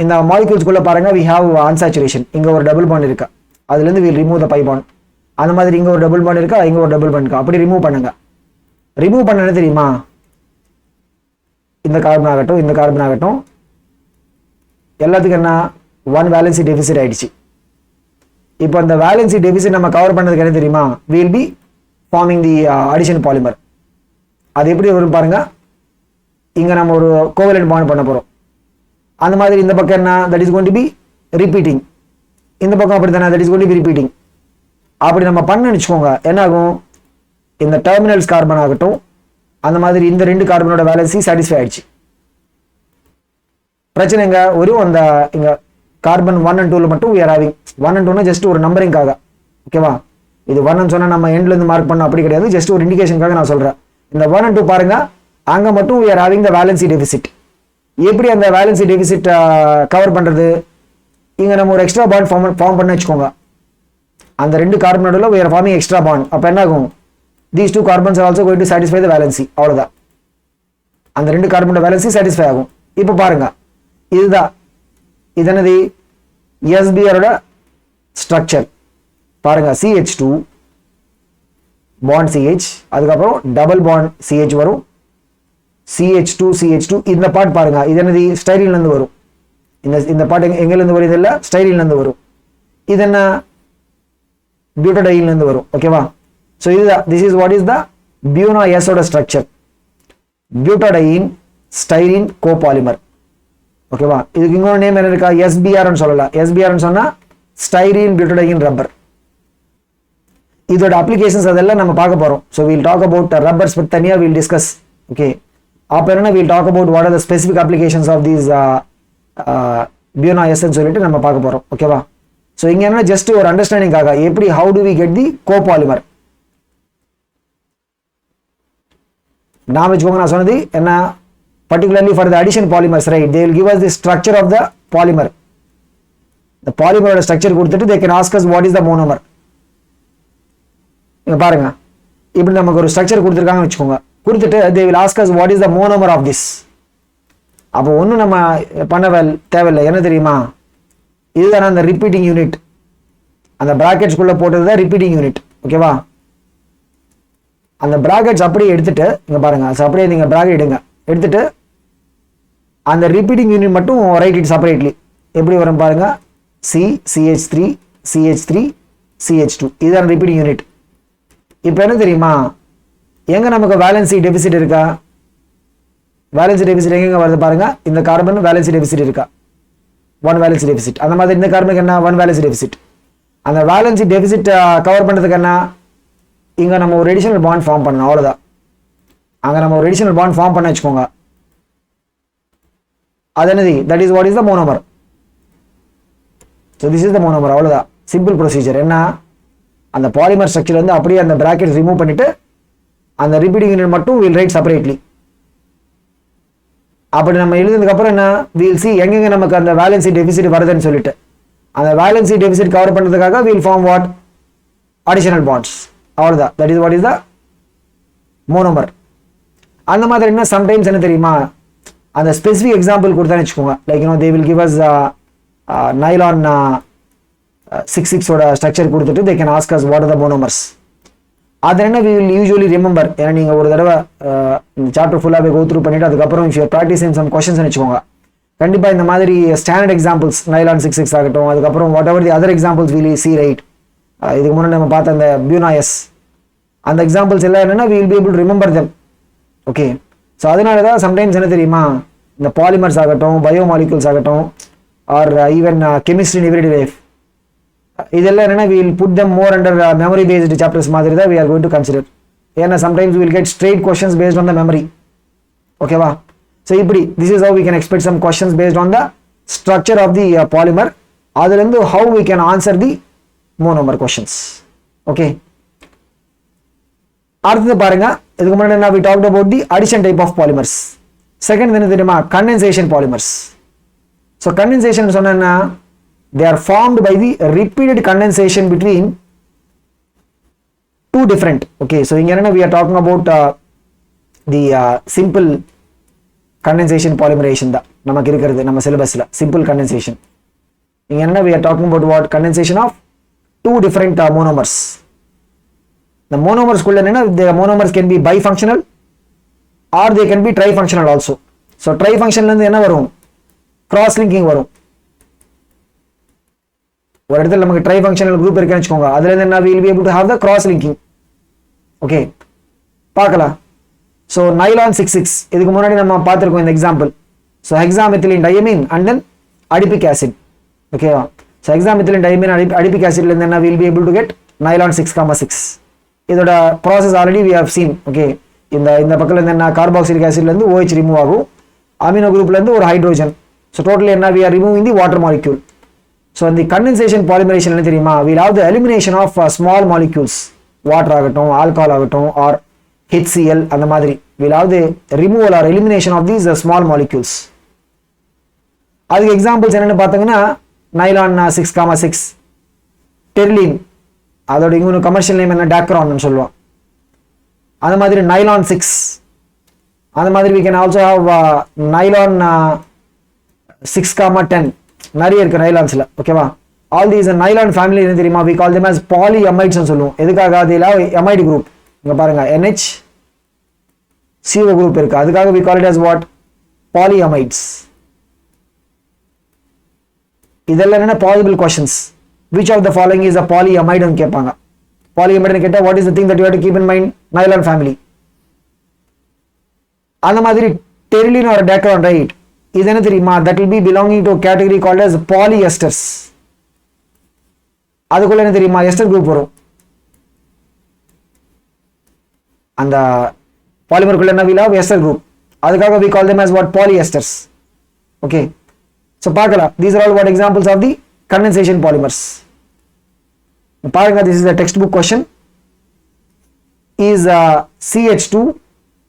இந்த மாலிகூல்ஸ்குள்ள பாருங்க we have unsaturation. இங்க ஒரு டபுள் பாண்ட் இருக்கா, அதுல இருந்து we will remove the pi bond. அந்த மாதிரி இங்க ஒரு டபுள் பாண்ட் இருக்கா, இங்க ஒரு டபுள் பாண்ட் இருக்கா, அப்படி ரிமூவ் பண்ணுங்க. ரிமூவ் பண்ண என்ன தெரியுமா? இந்த கார்பன் ஆகட்டும், இந்த கார்பன் ஆகட்டும், எல்லாத்துக்கும் என்ன? 1 வேலன்சி டெபிசிட் ஆயிடுச்சு. இப்போ இந்த வேலன்சி டெபிசிட் நம்ம கவர் பண்ணதுக்கு என்ன தெரியுமா? we will be forming the addition polymer. அது எப்படி வரும் பாருங்க, இங்க நம்ம ஒரு கோவலன்ட் பாண்ட் பண்ண போறோம். அந்த மாதிரி இந்த பக்கம் என்ன? that is going to be repeating. இந்த பக்கம் அப்படி தானே? that is going to be repeating. அப்படி நம்ம பண்ண நினைச்சுக்கோங்க, என்ன ஆகும்? இந்த டெர்மினல்ஸ் கார்பன் ஆகட்டும், அந்த மாதிரி இந்த 2 கார்பனோட வேலன்சி சாட்டிஸ்ஃபை ஆயிடுச்சு. பிரச்சனைங்க ஒரு அந்த இங்க கார்பன் 1 and 2ல மட்டும் we are having 1 and 2 just ஒரு நம்பரிங்காக, ஓகேவா? இது 1 சொன்னா நம்ம எண்ட்ல இருந்து மார்க் பண்ண அப்படி கிடையாது, ஜஸ்ட் ஒரு இண்டிகேஷனுக்காக நான் சொல்றேன். இந்த 1 and 2 பாருங்க, அங்க மட்டும் we are having the valency deficit. எப்படி அந்த வேலன்சி டெபிசிட் கவர் பண்றது? இங்க நம்ம ஒரு எக்ஸ்ட்ரா பாண்ட் ஃபார்ம் பண்ண வச்சுக்கோங்க. அந்த 2 கார்பன் நடுவுல we are forming extra bond. அப்ப என்ன ஆகும்? These 2 carbons are also going to satisfy the valency. அவ்வளவுதான். அந்த 2 கார்பனோட வேலன்சி சாட்டிஸ்ஃபை ஆகும். இப்போ பாருங்க, இதுதான் இது என்னது? SBr ஓட ஸ்ட்ரக்சர் பாருங்க. CH2 பாண்ட் CH, அதுக்கப்புறம் டபுள் பாண்ட் CH வரும். CH2 இந்த பார்ட் பாருங்க, இது என்னது? ஸ்டைரீன்ல இருந்து வரும். இந்த பார்ட் எங்கல இருந்து வருது? இல்ல, ஸ்டைரீன்ல இருந்து வரும். இது என்ன? பியூட்டடைன்ல இருந்து வரும், ஓகேவா? சோ இதுதான், this is what is the Buna S ஓட ஸ்ட்ரக்சர். பியூட்டடைன் ஸ்டைரீன் கோபாலிமர், ஓகேவா? இதுக்கு இன்னொரு நேம் என்ன இருக்கா? SBr ன்னு சொல்லலாம். SBr ன்னு சொன்னா ஸ்டைரீன் பியூட்டடைன் ரப்பர். இதோட அப்ளிகேஷன்ஸ் அதெல்லாம் நம்ம பார்க்க போறோம். So we'll talk about rubbers பத்தி தனியா we'll discuss. Okay. அப்ப என்ன we'll talk about what are the specific applications of these Buna S ன்னு சொல்லிட்டு நம்ம பார்க்க போறோம், ஓகேவா? So இங்க என்ன ஜஸ்ட் ஒரு அண்டர்ஸ்டாண்டிங்காக எப்படி how do we get the copolymer? நான் வச்சுக்கோங்க, நான் சொன்னது என்ன? particularly for the addition polymers, right? They will give us the structure of the polymer. The polymer ஓட ஸ்ட்ரக்சர் கொடுத்துட்டு they can ask us what is the monomer. இங்க பாருங்க, இப்படி நமக்கு ஒரு ஸ்ட்ரக்சர் கொடுத்துருக்காங்கன்னு வச்சுக்கோங்க. கொடுத்துட்டு they will ask us what is the monomer of this. அப்போ ஒன்றும் நம்ம பண்ண தேவையில்லை. என்ன தெரியுமா? இதுதான் அந்த ரிப்பீட்டிங் யூனிட். அந்த பிராக்கெட்ஸ்குள்ள போட்டது தான் ரிப்பீட்டிங் யூனிட், ஓகேவா? அந்த பிராக்கெட்ஸ் அப்படியே எடுத்துட்டு இங்க பாருங்க, அப்படியே நீங்க பிராக்கெட் எடுங்க. எடுத்துட்டு அந்த ரிப்பீட்டிங் யூனிட் மட்டும் ரைட் இட் செப்பரேட்லி. எப்படி வரும் பாருங்க? CH3 CH3 CH2 இதுதான் ரிப்பீட்டிங் யூனிட். இப்போ என்ன தெரியுமா? எங்க நமக்கு வேலன்சி டெபிசிட் இருக்கா? வேலன்சி டெபிசிட் எங்க வருது பாருங்க. இந்த கார்பன் வேலன்சி டெபிசிட் இருக்கா? 1 வேலன்சி டெபிசிட். அந்த மாதிரி இந்த கார்பனுக்கு என்ன? 1 வேலன்சி டெபிசிட். அந்த வேலன்சி டெபிசிட் கவர் பண்றதுக்கு என்ன? இங்க நம்ம ஒரு அடிஷனல் பாண்ட் ஃபார்ம் பண்ணணும், அவ்வளவுதான். அங்க நம்ம ஒரு அடிஷனல் பாண்ட் ஃபார்ம் பண்ண வச்சுக்கோங்க. அது என்னது? That is what is the monomer. So this is the monomer, அவ்வளவுதான். Simple procedure. என்ன? அந்த பாலிமர் ஸ்ட்ரக்சர் வந்து அப்படியே அந்த பிராக்கெட் ரிமூவ் பண்ணிட்டு அந்த ரிப்பீட்டிங் யூனிட் மட்டும் வில் ரைட் செப்பரேட்லி. அப்படி நம்ம எழுதுனதுக்கு அப்புறம் என்ன? வீல் சி எங்கெங்க நமக்கு அந்த வேலன்சி டெபிசிட் வருதுன்னு சொல்லிட்டு அந்த வேலன்சி டெபிசிட் கவர் பண்றதுக்காக we'll form what? Additional bonds, அவ்வளவுதான். That is what is the monomer. அந்த மாதிரி என்ன சம்டைம்ஸ் என்ன தெரியுமா? அந்த ஸ்பெசிஃபிக் எக்ஸாம்பிள் கொடுத்தான்னு வச்சுக்கோங்க. Like they will give us nylon 6,6 ஓட ஸ்ட்ரக்சர் கொடுத்துட்டு they can ask us what are the monomers. அது என்ன we will usually remember. ஏன்னா நீங்க ஒரு தடவை இந்த சாப்டர் ஃபுல்லாவே கோ த்ரூ பண்ணிட்டு அதுக்கப்புறம் if you are practicing some questions வச்சுக்கோங்க, கண்டிப்பா இந்த மாதிரி ஸ்டாண்டர்ட் எக்ஸாம்பிள்ஸ் நைலான் 6,6 ஆகட்டும், அதுக்கப்புறம் what ever the other examples will see right. இதுக்கு முன்னாடி நம்ம பார்த்த அந்த Buna S அந்த எக்ஸாம்பிள்ஸ் எல்லாம் என்னன்னா we will be able to remember them. Okay. So அதனால தான் சம்டைம்ஸ் என்ன தெரியுமா? இந்த பாலிமர்ஸ் ஆகட்டும், பயோமாலிகுல்ஸ் ஆகட்டும், R even chemistry in everyday life, இதெல்லாம் என்னன்னா we will put them more under memory based chapters மாதிரி தான் we are going to consider. ஏன்னா sometimes we will get straight questions based on the memory. ஓகேவா? So இப்படி this is how we can expect some questions based on the structure of the polymer. அதுலேருந்து how we can answer the monomer questions. Okay. அடுத்தது பாருங்க, இதுக்கு முன்னாடி we talked about the addition type of polymers. Second என்ன தெரியுமா? condensation polymers. So condensation சொன்னா they are formed by the repeated condensation between two different. Okay, so இங்க என்ன we are talking about the simple condensation polymerization தான் நமக்கு இருக்கிறது நம்ம சிலபஸ்ல. simple condensation. இங்க என்ன we are talking about what? condensation of two different monomers. The monomers குள்ள என்ன? the monomers can be bifunctional or they can be trifunctional also. So trifunctional இருந்து என்ன வரும்? cross linking வரும். ஒரு இடத்துல நமக்கு ட்ரைஃபங்க்ஷனல் குரூப் இருக்குன்னு வச்சுக்கோங்க, அதுல இருந்து என்ன we will be able to have the cross linking. Okay, பார்க்கலாம். ஸோ நைலான் 6,6 இதுக்கு முன்னாடி நம்ம பார்த்துருக்கோம் இந்த example. So hexamethylene diamine and then adipic acid. ஓகேவா? ஸோ ஹெக்ஸாமெத்திலின் டையமின் அடிபிக் ஆசிட்ல இருந்து என்ன we will be able to get nylon 6,6. இதோட process already we have seen. Okay, இந்த பக்கத்தில் இருந்து என்ன கார்பாக்சிலிக் ஆசிட்லேருந்து OH ரிமூவ் ஆகும், அமினோ குரூப்லேருந்து ஒரு ஹைட்ரோஜன். ஸோ டோட்டலி என்ன, we are removing the water molecule. So இந்த கண்டென்சேஷன் பாலிமரேஷன் என்ன தெரியுமா, we'll have the elimination of small molecules, water ஆகட்டும், ஆல்கஹால் ஆகட்டும், ஆர் HCl, அந்த மாதிரி we'll have the removal or elimination of these small molecules. அதுக்கு examples என்னென்னு பார்த்தீங்கன்னா நைலான் 6,6, டெர்லின், அதோட இன்னொரு கமர்ஷியல் நேம் என்ன, டாக்ரான்னு சொல்லுவோம். அந்த மாதிரி நைலான் 6, அந்த மாதிரி we can also have nylon 6,10, நிறைய இருக்கு நைலான்ஸ்ல. ஓகேவா, ஆல் தீஸ் நைலான் ஃபேமிலி என்ன தெரியுமா, we call them as polyamides சொல்லுவோம். எதுக்காக, அதில் amide குரூப் இங்க பாருங்க, NH CO குரூப் இருக்கு, அதுக்காக we call it as what, polyamides. இதெல்லாம் என்ன possible questions, which of the following is a polyamide ன்னு கேட்பாங்க. polyamide ன்னு கேட்டா what is the thing that you have to keep in mind, nylon family. அந்த மாதிரி டெர்லின் or டேக்ரான், ரைட், இது என்ன தெரியுமா, that will be belonging to a category called as polyesters. அதுக்குள்ள என்ன தெரியுமா, எஸ்டர் குரூப் வரும். அந்த பாலிமருக்குள்ள என்ன, we have ester group, அதுக்காக we call them as what, polyesters. okay, so பார்க்கலாம், these are all what examples of the condensation polymers. பாருங்க, this is a textbook question. is CH2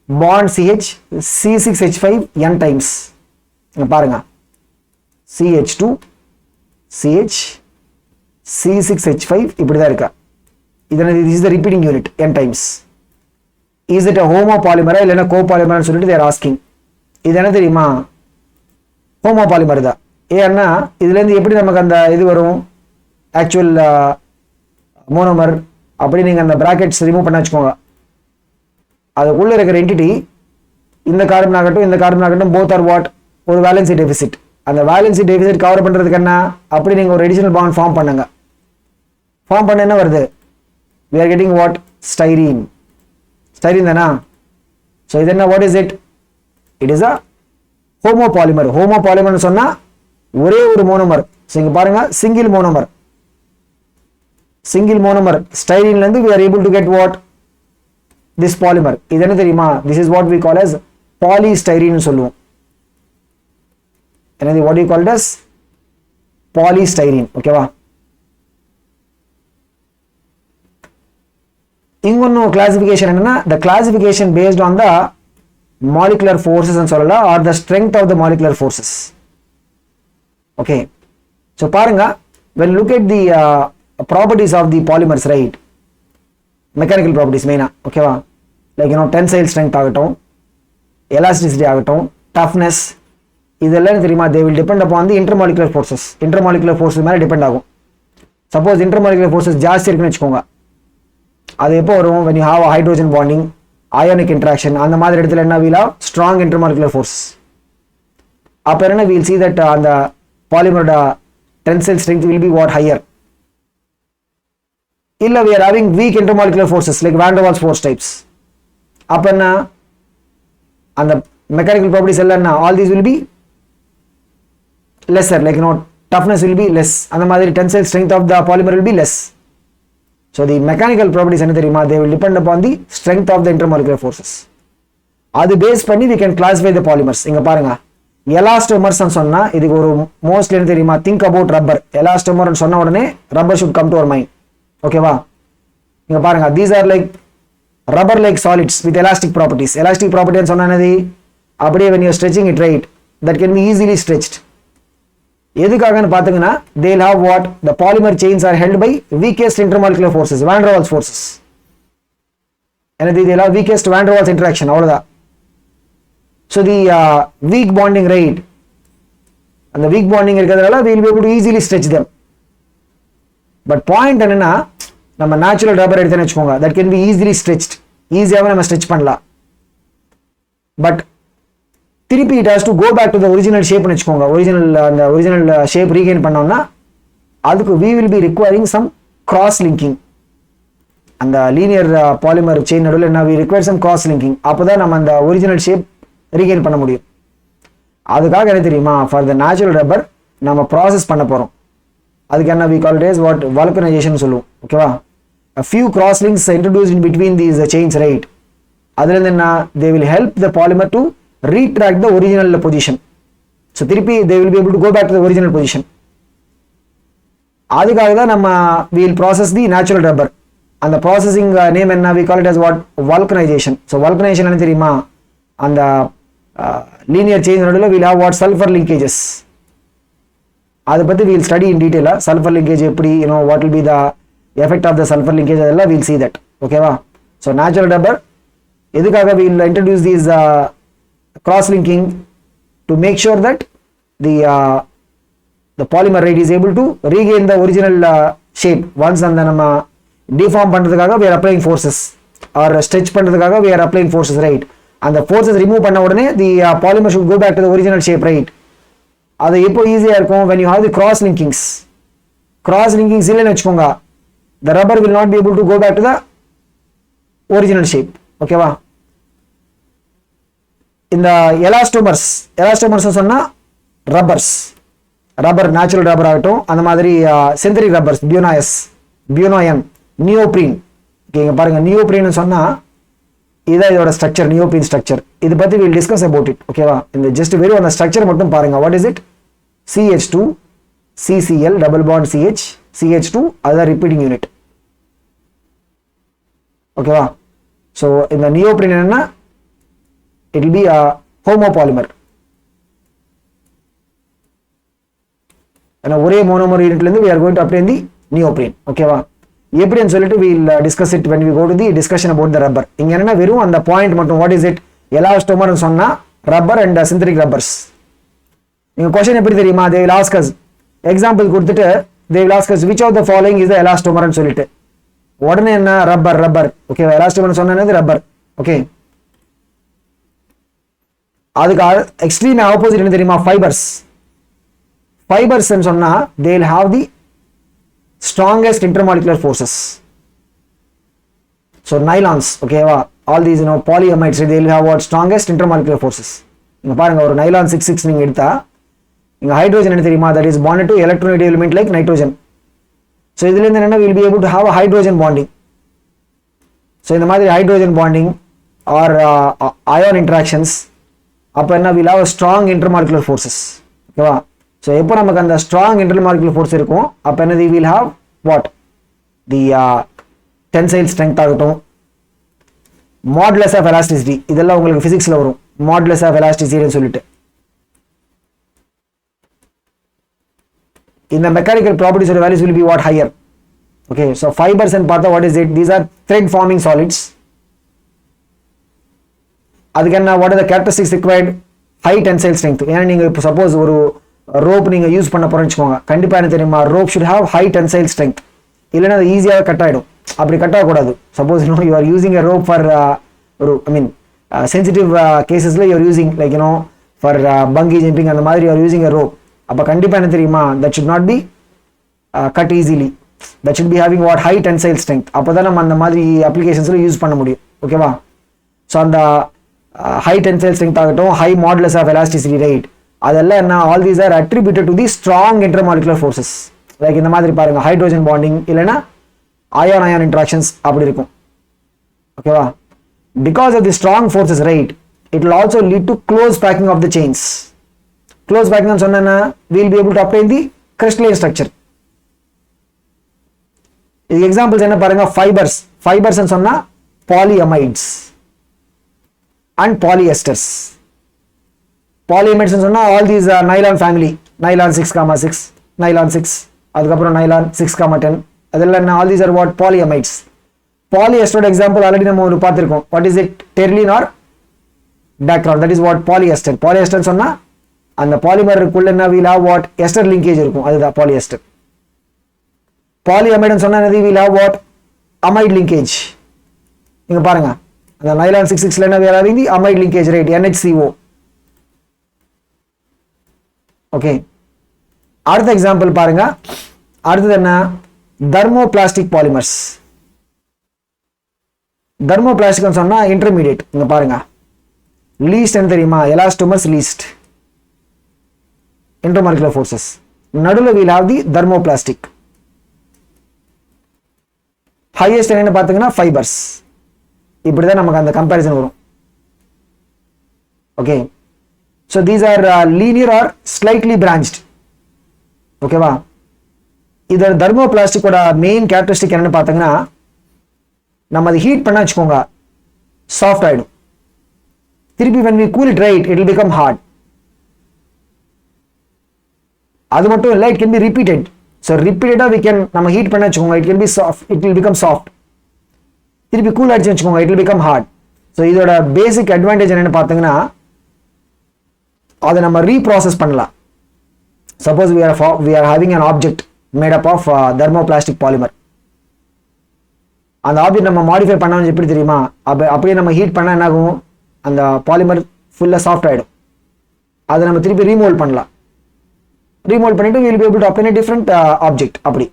bond CH C6H5 n times. பாருங்க, CH2 CH C6H5 இப்படிதான் இருக்கா, this is the repeating unit n times. is it a homopolymer இல்லைன்னா copolymer சொல்லிட்டு they are asking. இது என்ன தெரியுமா, ஹோமோபாலிமர் தான். ஏன்னா இதுலேருந்து எப்படி நமக்கு அந்த இது வரும், ஆக்சுவல் மோனோமர், அப்படி நீங்கள் அந்த பிராக்கெட்ஸ் ரிமூவ் பண்ண வச்சுக்கோங்க. அதுக்குள்ளே இருக்கிற என்டிட்டி இந்த கார்பன் ஆகட்டும் இந்த கார்பன் ஆகட்டும் போத் ஆர் வாட், ஒரு வேலன்சி டெபிசிட். அந்த வேலன்சி டெபிசிட் கவர் பண்ணுறதுக்கு என்ன, அப்படி நீங்கள் ஒரு அடிஷனல் பாண்ட் ஃபார்ம் பண்ணுங்க. ஃபார்ம் பண்ண என்ன வருது, we are getting what, styrene. Styrene தானா. ஸோ இது என்ன, what is it, it is a homopolymer. ஹோமோபாலிமர்னு சொன்னால் ஒரே ஒரு மோனோமர். ஸோ இங்கே பாருங்க, சிங்கிள் மோனோமர். சிங்கிள் மோனோமர் ஸ்டைரீன்லேருந்து we are able to get what, this polymer. இது என்ன தெரியுமா, this is what we call as polystyrene சொல்லுவோம். என்னது, what do you call it as polystyrene. ஓகேவா, இன்னொரு கிளாசிஃபிகேஷன் என்னன்னா, the classification based on the molecular forces ன்னு சொல்லலாம், or the strength of the molecular forces. okay, so பாருங்க, when look at the properties of the polymers, right, mechanical properties மெயினா. ஓகேவா, like tensile strength ஆகட்டும், elasticity ஆகட்டும், toughness, இதெல்லாம் தெரியுமா, they will depend upon the intermolecular forces. intermolecular forces மேலே depend ஆகும். Suppose intermolecular forces ஜாஸ்தி இருக்குன்னு வச்சுக்கோங்க, அது எப்போ வரும், when you have a hydrogen bonding, ionic interaction, அந்த மாதிரி இடத்துல என்ன, we'll have strong intermolecular force. அப்போ என்ன, we'll see that அந்த polymer tensile strength will be what, higher. இல்ல we are having weak intermolecular forces like van der Waals force types. அப்ப என்ன, அந்த மெக்கானிக்கல் ப்ராப்பர்ட்டிஸ் எல்லாம் என்ன, all these will be lesser, like toughness will be less, அந்த மாதிரி tensile strength of the polymer will be less. so the mechanical properties என்ன தெரியுமா, they will depend upon the strength of the intermolecular forces. அது base பண்ணி we can classify the polymers. இங்க பாருங்க, எலாஸ்டோமர்ஸ் சொன்னா இதுக்கு ஒரு மோஸ்ட்லி என்ன தெரியுமா, think about rubber. எலாஸ்டோமர் சொன்ன உடனே rubber should come to our mind. ஓகேவா, இங்க பாருங்க, these are like rubber like solids with elastic properties. elastic property ன்னு சொன்னா என்னது, அப்படியே when you are stretching it, right, that can be easily stretched. எதுக்காகன்னு பாத்தீங்கன்னா, they'll have what, the polymer chains are held by weakest intermolecular forces, van der Waals forces. என்னது, they'll have weakest van der Waals interaction, அவ்வளவுதான். so the weak bonding, right, அந்த weak bonding இருக்கிறதுனால we'll be able to easily stretch them. But point என்னன்னா, நம்ம natural rubber எடுத்துன்னு வச்சுக்கோங்க, that can be easily stretched, ஈஸியாகவே நம்ம ஸ்ட்ரெச் பண்ணலாம். பட் திருப்பி it has to go back to the original ஷேப்னு வச்சுக்கோங்க. அந்த ஒரிஜினல் ஷேப் ரீகெயின் பண்ணோம்னா அதுக்கு we will be requiring some cross linking. அந்த லீனியர் பாலிமர் செயின் நடுவில் என்ன, we require some cross linking. அப்போதான் நம்ம அந்த ஒரிஜினல் ஷேப் ரீகெயின் பண்ண முடியும். அதுக்காக என்ன தெரியுமா, ஃபார் த நேச்சுரல் ரப்பர் நம்ம ப்ராசஸ் பண்ண போகிறோம். அதுக்கு என்ன, we call it as what, vulcanization சொல்லுவோம். ஓகேவா, a few cross links introduced in between these chains, right, அதுலேருந்து என்ன, they will help the polymer to retract the original position. So திருப்பி they will be able to go back to the original position. அதுக்காக தான் நம்ம we will process the natural rubber. அந்த processing name என்ன, we call it as what, vulcanization. So vulcanization என்ன தெரியுமா, அந்த linear change நடுவில் we'll have what, sulfur linkages. அதை பற்றி we'll study in detail. Sulfur linkage எப்படி, what will be the effect of the sulfur linkage, அதெல்லாம் we'll see that. ஓகேவா? So natural rubber எதுக்காக we'll introduce these cross linking to make sure that the polymer, right, is able to regain the original shape once அந்த நம்ம deform பண்றதுக்காக we are applying forces or stretch பண்றதுக்காக we are applying forces, right. அந்த forces remove பண்ண உடனே the polymer should go back to the original shape, right. அது எப்போ ஈஸியா இருக்கும், when you have the cross linkings இல்லைன்னு வச்சுக்கோங்க, the rubber will not be able to go back to the original shape. ஓகேவா? இந்த எலாஸ்டோமர்ஸ் சொன்னா ரப்பர் நேச்சுரல் ரப்பர் ஆகட்டும், அந்த மாதிரி சிந்தட்டிக் ரப்பர்ஸ், பியூனோயன், நியோப்ரீன். ஓகேங்க, பாருங்க, நியோப்ரீன் சொன்னா இதான் இதோட ஸ்ட்ரக்சர், நியோப்ரீன் ஸ்ட்ரக்சர். இது பத்தி வில் டிஸ்கஸ் அபவுட் இட். ஓகேவா? இந்த ஜஸ்ட் வெறும் அந்த ஸ்ட்ரக்சர் மட்டும் பாருங்க. What is it? CH2 CCl double bond CH CH2, அதுதான் ரிப்பீட்டிங் யூனிட். ஓகேவா? ஸோ இந்த நியோப்ரீன் என்னன்னா, it will be a homopolymer. ஒரே மோனோமர் யூனிட்ல இருந்து we are going to obtain the neoprene. ஓகேவா? எப்படின்னு சொல்லிட்டு we'll discuss it when we go to the discussion about the rubber. இங்க என்னன்னா வெறும் அந்த பாயிண்ட் மட்டும், what is it, எலாஸ்டோமர் சொன்னா ரப்பர் அண்ட் சிந்தட்டிக் ரப்பர்ஸ். நீங்க क्वेश्चन எப்படி தெரியுமா, they will ask us example கொடுத்துட்டு they will ask us which of the following is the elastomer ன்னு சொல்லிட்டு உடனே என்ன, ரப்பர். ஓகேவா? எலாஸ்டோமர் சொன்னது ரப்பர். ஓகே, அதுக்கு எக்ஸ்ட்ரீம் ஆப்போசிட் என்ன தெரியுமா, ஃபைபர்ஸ் சொன்னா they will have the strongest intermolecular forces. So nylons, ஓகேவா, all these polyamides, they will have what, strongest intermolecular forces. இங்க பாருங்க, ஒரு நைலான் 6 நீங்க எடுத்தா இங்க ஹைட்ரோஜன் என்ன தெரியுமா, that is bonded to electronegative element like nitrogen. So இதுல இருந்து என்ன, will be able to have a hydrogen bonding. So இந்த மாதிரி hydrogen bonding or ion interactions, அப்ப என்ன, will have a strong intermolecular forces. ஓகேவா? ஸோ எப்போ நமக்கு அந்த ஸ்ட்ராங் இன்டர்மாலிகுலர் ஃபோர்ஸ் இருக்கும், அப்போ என்னது, will have what, the tensile strength ஆகட்டும், மாடுலஸ் ஆஃப் எலாஸ்டிசிட்டி, இதெல்லாம் உங்களுக்கு பிசிக்ஸ்ல வரும், மாடுலஸ் ஆஃப் எலாஸ்டிசிட்டின்னு சொல்லிட்டு. இந்த மெக்கானிக்கல் ப்ராப்பர்ட்டிஸோட values will be what, higher. Okay, so fibres பார்த்தா what is it, these are thread forming solids. அதுக்கு என்ன, what are the characteristics required, high tensile strength. ஏன்னா நீங்க இப்போ சப்போஸ் ஒரு ரோப் நீங்க யூஸ் பண்ண போறேன்னு வச்சுக்கோங்க, கண்டிப்பா என்ன தெரியுமா, rope should have high tensile strength, இல்லைன்னா அது ஈஸியாக கட் ஆகிடும். அப்படி கட் ஆகக்கூடாது. Suppose you are using a rope for ஒரு சென்சிட்டிவ் கேசஸ்ல you are using like for bungee jumping, அந்த மாதிரி you are using a rope. அப்போ கண்டிப்பா என்ன தெரியுமா, that should not be cut easily, that should be having what, high tensile strength. அப்போ தான் நம்ம அந்த மாதிரி அப்ளிகேஷன்ஸ்ல யூஸ் பண்ண முடியும். ஓகேவா? ஸோ அந்த ஹை டென்சைல் ஸ்ட்ரென்த் ஆகட்டும், high modulus of elasticity, right, அதெல்லாம் என்ன, all these are attributed to the strong intermolecular forces. Like இந்த மாதிரி பாருங்க, ஹைட்ரோஜன் பாண்டிங் இல்லைன்னா அயான் இன்ட்ராக்ஷன்ஸ் அப்படி இருக்கும். ஓகேவா? Because of the strong forces, right, it will also lead to close packing of the chains. Close packing சொன்னா will be able to அப்ளைன் the crystalline structure. இது எக்ஸாம்பிள்ஸ் என்ன பாருங்க, ஃபைபர்ஸ் சொன்னா பாலியமைட்ஸ் அண்ட் பாலியஸ்டர்ஸ். பாலியமைட்ஸ் சொன்னா all these nylon family, nylon 6,6, nylon 6, அதுக்கப்புறம் nylon 6,10, அதெல்லாம் என்ன, all these are what, polyamides. பாலியஸ்டரோட எக்ஸாம்பிள் ஆல்ரெடி நம்ம ஒரு பார்த்திருக்கோம். What is it, terylene or dacron, that is what, polyester. Polyester சொன்னா அந்த பாலிமருக்குள்ள என்ன, will have what, ester linkage இருக்கும், அதுதான் பாலியஸ்டர். பாலியமைடு சொன்னா will have what, amide linkage. நீங்க பாருங்க, அந்த நைலான் 6,6ல என்ன, will having the amide linkage, right, NHCO. Okay, அடுத்த எக்ஸாம்பிள் பாருங்க. அடுத்தது என்ன, தர்மோபிளாஸ்டிக் பாலிமர்ஸ். தர்மோபிளாஸ்டிக் சொன்னா இன்டர்மீடியேட். இங்க பாருங்க, லீஸ்ட் என்ன தெரியுமா, எலாஸ்டோமர்ஸ் லீஸ்ட், intermolecular forces. நடுவில் we'll have the thermoplastic. highest என்ன பார்த்தீங்கன்னா ஃபைபர்ஸ். இப்படி தான் நமக்கு அந்த கம்பேரிசன் வரும். Okay, so these are linear or slightly branched. ஓகேவா? இதோட தெர்மோபிளாஸ்டிக்கோட மெயின் கேரக்டரிஸ்டிக் என்னன்னு பார்த்தீங்கன்னா, நம்ம அதை ஹீட் பண்ண வச்சுக்கோங்க சாஃப்ட் ஆகிடும். திருப்பி when we cool it right, it will become hard. அது மட்டும் இல்லை, it can be repeated. So ரிப்பீட்டடாக we can நம்ம ஹீட் பண்ண வச்சுக்கோங்க, it can be soft, it will become soft. திருப்பி கூல் ஆகிடுச்சு வச்சுக்கோங்க, it will become hard. So இதோட பேசிக் அட்வான்டேஜ் என்னென்னு பார்த்தீங்கன்னா, அதை நம்ம ரீப்ராசஸ் பண்ணலாம். Suppose we are having an object made up of thermoplastic polymer. அந்த ஆப்ஜெக்ட் நம்ம மாடிஃபை பண்ணாலும் எப்படி தெரியுமா, அப்படியே நம்ம ஹீட் பண்ணால் என்ன ஆகும், அந்த பாலிமர் ஃபுல்லாக சாஃப்ட் ஆகிடும். அதை நம்ம திருப்பி ரீமோல்ட் பண்ணலாம். ரீமோல்ட் பண்ணிட்டு we will be able to obtain a different object அப்படி.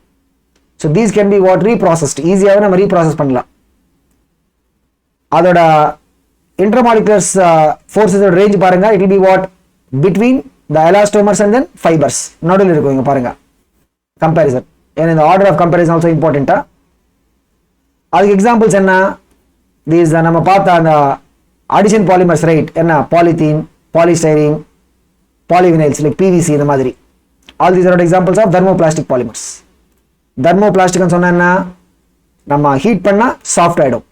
So these can be what reprocessed. ஈஸியாகவே நம்ம ரீப்ராசஸ் பண்ணலாம். அதோட இன்டர்மாலிகுலர்ஸ் ஃபோர்ஸஸோட ரேஞ்ச் பாருங்க, it will be what between the elastomers and then fibers. நடுவில் இருக்கும் இங்க பாருங்க கம்பேரிசன். ஏன்னா இந்த ஆர்டர் ஆஃப் கம்பேரிசன் ஆல்சோ இம்பார்ட்டன்ட்டா. அதுக்கு எக்ஸாம்பிள்ஸ் என்ன, தீஸ் நம்ம பார்த்த அந்த அடிஷன் பாலிமர்ஸ் ரைட், என்ன polythene, polystyrene, polyvinyls like PVC, இந்த மாதிரி all these are examples of thermoplastic polymers. தெர்மோபிளாஸ்டிக்னு சொன்னா என்ன, நம்ம ஹீட் பண்ணால் சாஃப்ட் ஆகிடும்.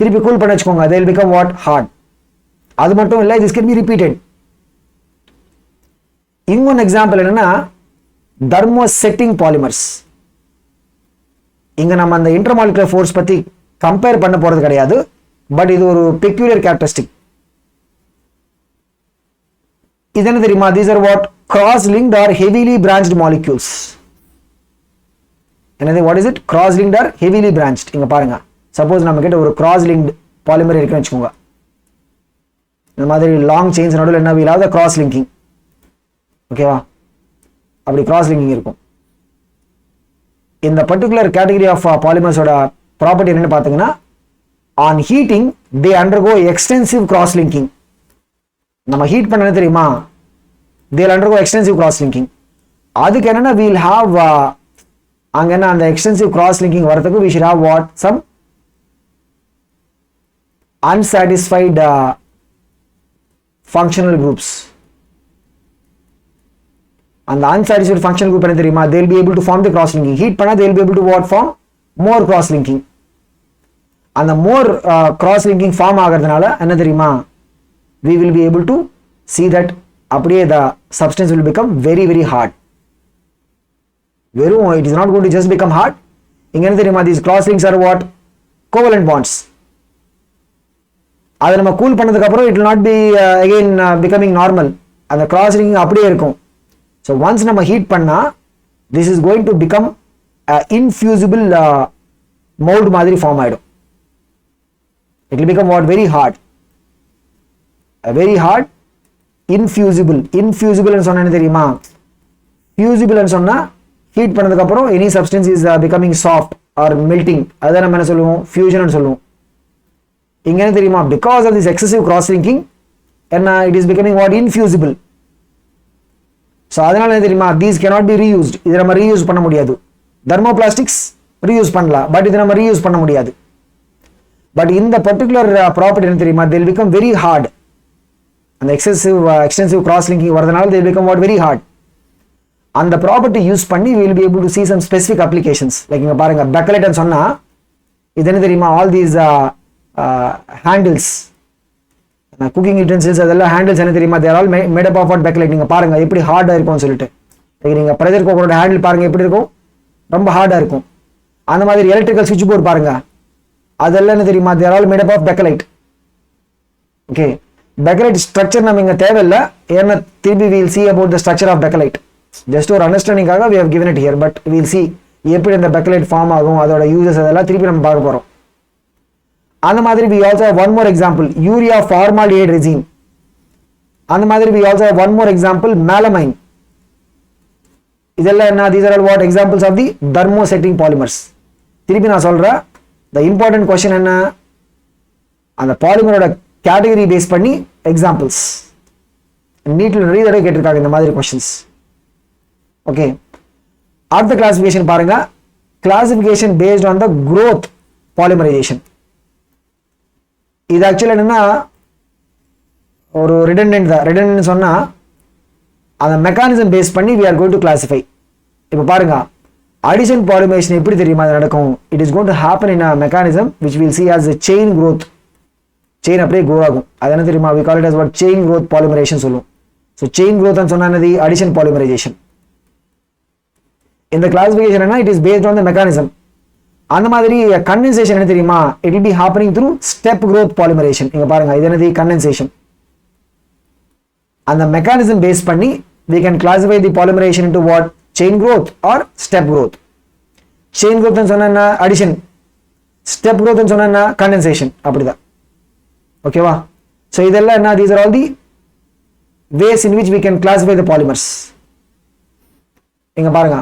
திருப்பி கூல் பண்ண வச்சுக்கோங்க, they will become what hard. அது மட்டும் இல்லை, this can be repeated. இன்னொன்று எக்ஸாம்பிள் என்னன்னா தெர்மோசெட்டிங் பாலிமர்ஸ். இங்க நம்ம அந்த இன்டர்மாலிகுலர் ஃபோர்ஸ் பத்தி கம்பேர் பண்ண போறது கிடையாது, பட் இது ஒரு பெக்யூலியர் கேரக்டரிஸ்டிக். இது என்ன தெரியுமா, these are what cross linked or heavily branched molecules. என்னது, what is it, cross linked or heavily branched. இங்க பாருங்க, சப்போஸ் நம்ம கிட்ட ஒரு cross linked பாலிமர் இருக்குன்னு வச்சுக்கோங்க, இந்த மாதிரி லாங் செயின்ஸ் நடுவில் என்ன இல்லாத cross linking. ஓகேவா, அப்படி cross linking இருக்கும். இந்த பர்டிகுலர் கேட்டகரி ஆஃப் பாலிமர்ஸோட ப்ராப்பர்ட்டி என்னன்னு பார்த்தீங்கன்னா, on heating they undergo extensive cross linking. நம்ம ஹீட் பண்ண தெரியுமா, தேல் அண்டர்கோ எக்ஸ்டென்சிவ் கிராஸ் லிங்கிங். அதுக்கு என்னன்னா வீல் ஹாவ் அங்க என்ன அந்த எக்ஸ்டென்சிவ் கிராஸ் லிங்கிங் வரதுக்கு we should have what some unsatisfied functional groups. அந்த unsatisfied functional group என்ன தெரியுமா, they will be able to form the cross linking. Heat பண்ணா they will be able to what form more cross linking. அந்த more cross linking form ஆகிறதுனால என்ன தெரியுமா, we will be able to see that அப்படியே the substance will become very very hard. வெறும் it is not going to just become hard. இங்க என்ன தெரியுமா, these cross links are what covalent bonds. அதை நம்ம கூல் பண்ணதுக்கு அப்புறம் it will not be again becoming normal. அந்த cross linking அப்படியே இருக்கும். So once நம்ம ஹீட் பண்ணா this is going to become infusible mold மாதிரி ஃபார்ம் ஆயிடும். It will become what very hard, very hard, infusible. Infusible ன்னு சொன்னா என்ன தெரியுமா, fusible ன்னு சொன்னா ஹீட் பண்ணதுக்கு அப்புறம் any substance is becoming soft or melting, அத நம்ம என்ன சொல்லுவோம், fusion ன்னு சொல்லுவோம். இங்க என்ன தெரியுமா, because of this excessive cross linking and it is becoming what infusible. So அதனால என்ன தெரியுமா, these cannot be reused. இதை நம்ம ரீயூஸ் பண்ண முடியாது. தெர்மோபிளாஸ்டிக்ஸ் ரீயூஸ் பண்ணலாம், பட் இதை நம்ம ரீயூஸ் பண்ண முடியாது. பட் இந்த பர்டிகுலர் ப்ராப்பர்ட்டி என்ன தெரியுமா, they will become very hard. அந்த எக்ஸ்டென்சிவ் கிராஸ் லிங்கிங் வரதுனால they will become what very hard. அந்த ப்ராப்பர்ட்டி யூஸ் பண்ணி we will be able to see some specific applications. Like இங்க பாருங்க பெக்கலைட்னு சொன்னா இது என்ன தெரியுமா, all these handles, cooking utensils அதெல்லாம் ஹேண்டில்ஸ் என்ன தெரியுமா, they're all made up of what bakelite. நீங்க பாருங்க எப்படி ஹார்டா இருக்கும்னு சொல்லிட்டு. நீங்க பிரஷர் குக்கரோட ஹேண்டில் பாருங்க எப்படி இருக்கும், ரொம்ப ஹார்டா இருக்கும். அந்த மாதிரி எலக்ட்ரிக்கல் சுவிட்ச் போர்டு பாருங்க, அதெல்லாம் என்ன தெரியுமா, they're all made up of bakelite. Okay, bakelite structure நம்ம இங்க தேவையில்லை, ஏன்னா திருப்பி we'll see about the structure of bakelite. Just ஒரு அண்டர்ஸ்டாண்டிங்காக we have given it here, but we'll see எப்படி இந்த பெக்கலைட் ஃபார்ம் ஆகும், அதோட யூசஸ் அதெல்லாம் திருப்பி நம்ம பார்க்க போறோம். அந்த மாதிரி we also have one more example, urea formaldehyde resin. அந்த மாதிரி we also have one more example, melamine. இதெல்லாம் என்ன, these are all what examples of the thermosetting polymers. திருப்பி நான் சொல்றேன், the important question என்ன, அந்த பாலிமரோட கேட்டகரி பேஸ் பண்ணி எக்ஸாம்பிள்ஸ். நீட்ல நிறைய தடவை கேட்டிருக்காங்க இந்த மாதிரி கொஸ்டின்ஸ். ஓகே, அடுத்த கிளாசிஃபிகேஷன் பாருங்க, classification based on the growth polymerization. இது ஆக்சுவலி என்னன்னா ஒரு ரிடண்டன்ட் தான். ரிடண்டன்ட் சொன்னா அந்த மெக்கானிசம் பேஸ் பண்ணி we are going to classify. இப்போ பாருங்க, அடிஷன் பாலிமரேஷன் எப்படி தெரியுமா அது நடக்கும்? It is going to happen in a mechanism which we'll see as a chain growth. Chain அப்படியே grow ஆகும். அது என்ன தெரியுமா? we call it as what chain growth polymerization சொல்லுவோம். ஸோ செயின் growth ன்னு சொன்னா என்னது? Addition polymerisation. இந்த கிளாசிஃபிகேஷன் என்ன? It is based on the mechanism. அந்த மாதிரி கண்டென்சேஷன் என்ன தெரியுமா? It will be happening through step growth polymerization. இங்க பாருங்க, இது என்னது? கண்டென்சேஷன். அந்த மெக்கானிசம் பேஸ் பண்ணி we can classify the polymerization into what? Chain growth or step growth. Chain growth ன்னு சொன்னா என்ன? அடிஷன். ஸ்டெப் growth ன்னு சொன்னா என்ன? கண்டென்சேஷன். அப்படிதான். ஓகேவா? ஸோ இதெல்லாம் என்ன? these are all the ways in which we can classify the polymers. இங்க பாருங்க,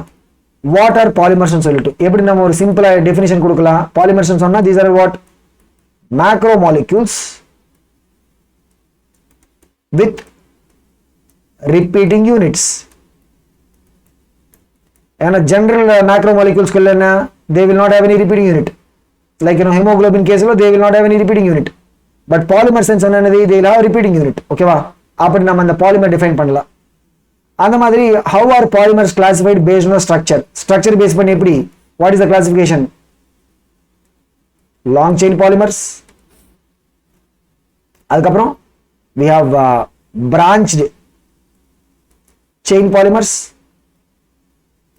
what are polymers ன்னு சொல்லிட்டு எப்படி நம்ம ஒரு சிம்பிளா டெஃபினிஷன் கொடுக்கலாம்? polymers ன்னு சொன்னா these are what? macromolecules with repeating units. ஏன்னா ஜெனரல் macromolecules என்ன? they will not have any repeating unit. Like hemoglobin கேஸ்ல they will not have any repeating unit. But polymers ன்னு சொன்னா they will have repeating unit. ஓகேவா? அப்படி நம்ம அந்த polymer define பண்ணலாம். அந்த மாதிரி how are polymers classified based on the structure? Structure base பண்ணி எப்படி? What is the classification? Long chain polymers. அதுக்கப்புறம் we have branched chain polymers.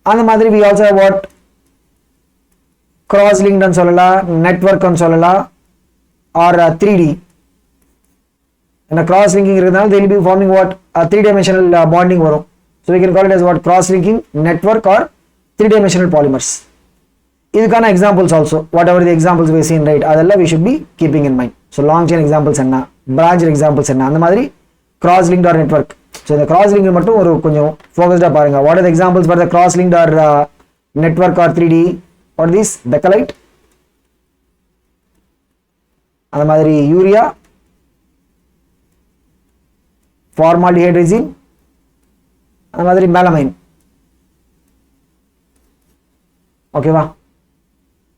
அந்த மாதிரி we also have what? cross linked ன்னு சொல்லலாம், network ன்னு சொல்லலாம், or 3D. and a cross linking இருந்தால் they will be forming what? a 3-dimensional bonding வரும். so we can call it as what? cross linking network or 3-dimensional polymers. இதுக்கான examples also, whatever the examples we seen, right? அதெல்லாம் we should be keeping in mind. so long chain examples என்ன, branched examples என்ன, அந்த மாதிரி cross linked or network. so இந்த cross linked மட்டும் ஒரு கொஞ்சம் focused பாருங்க. what are the examples for the cross linked or network or 3D? what are these? Bakelite, அந்த மாதிரி யூரியா, formaldehyde resin, அந்த மாதிரி melamine. ஓகேவா?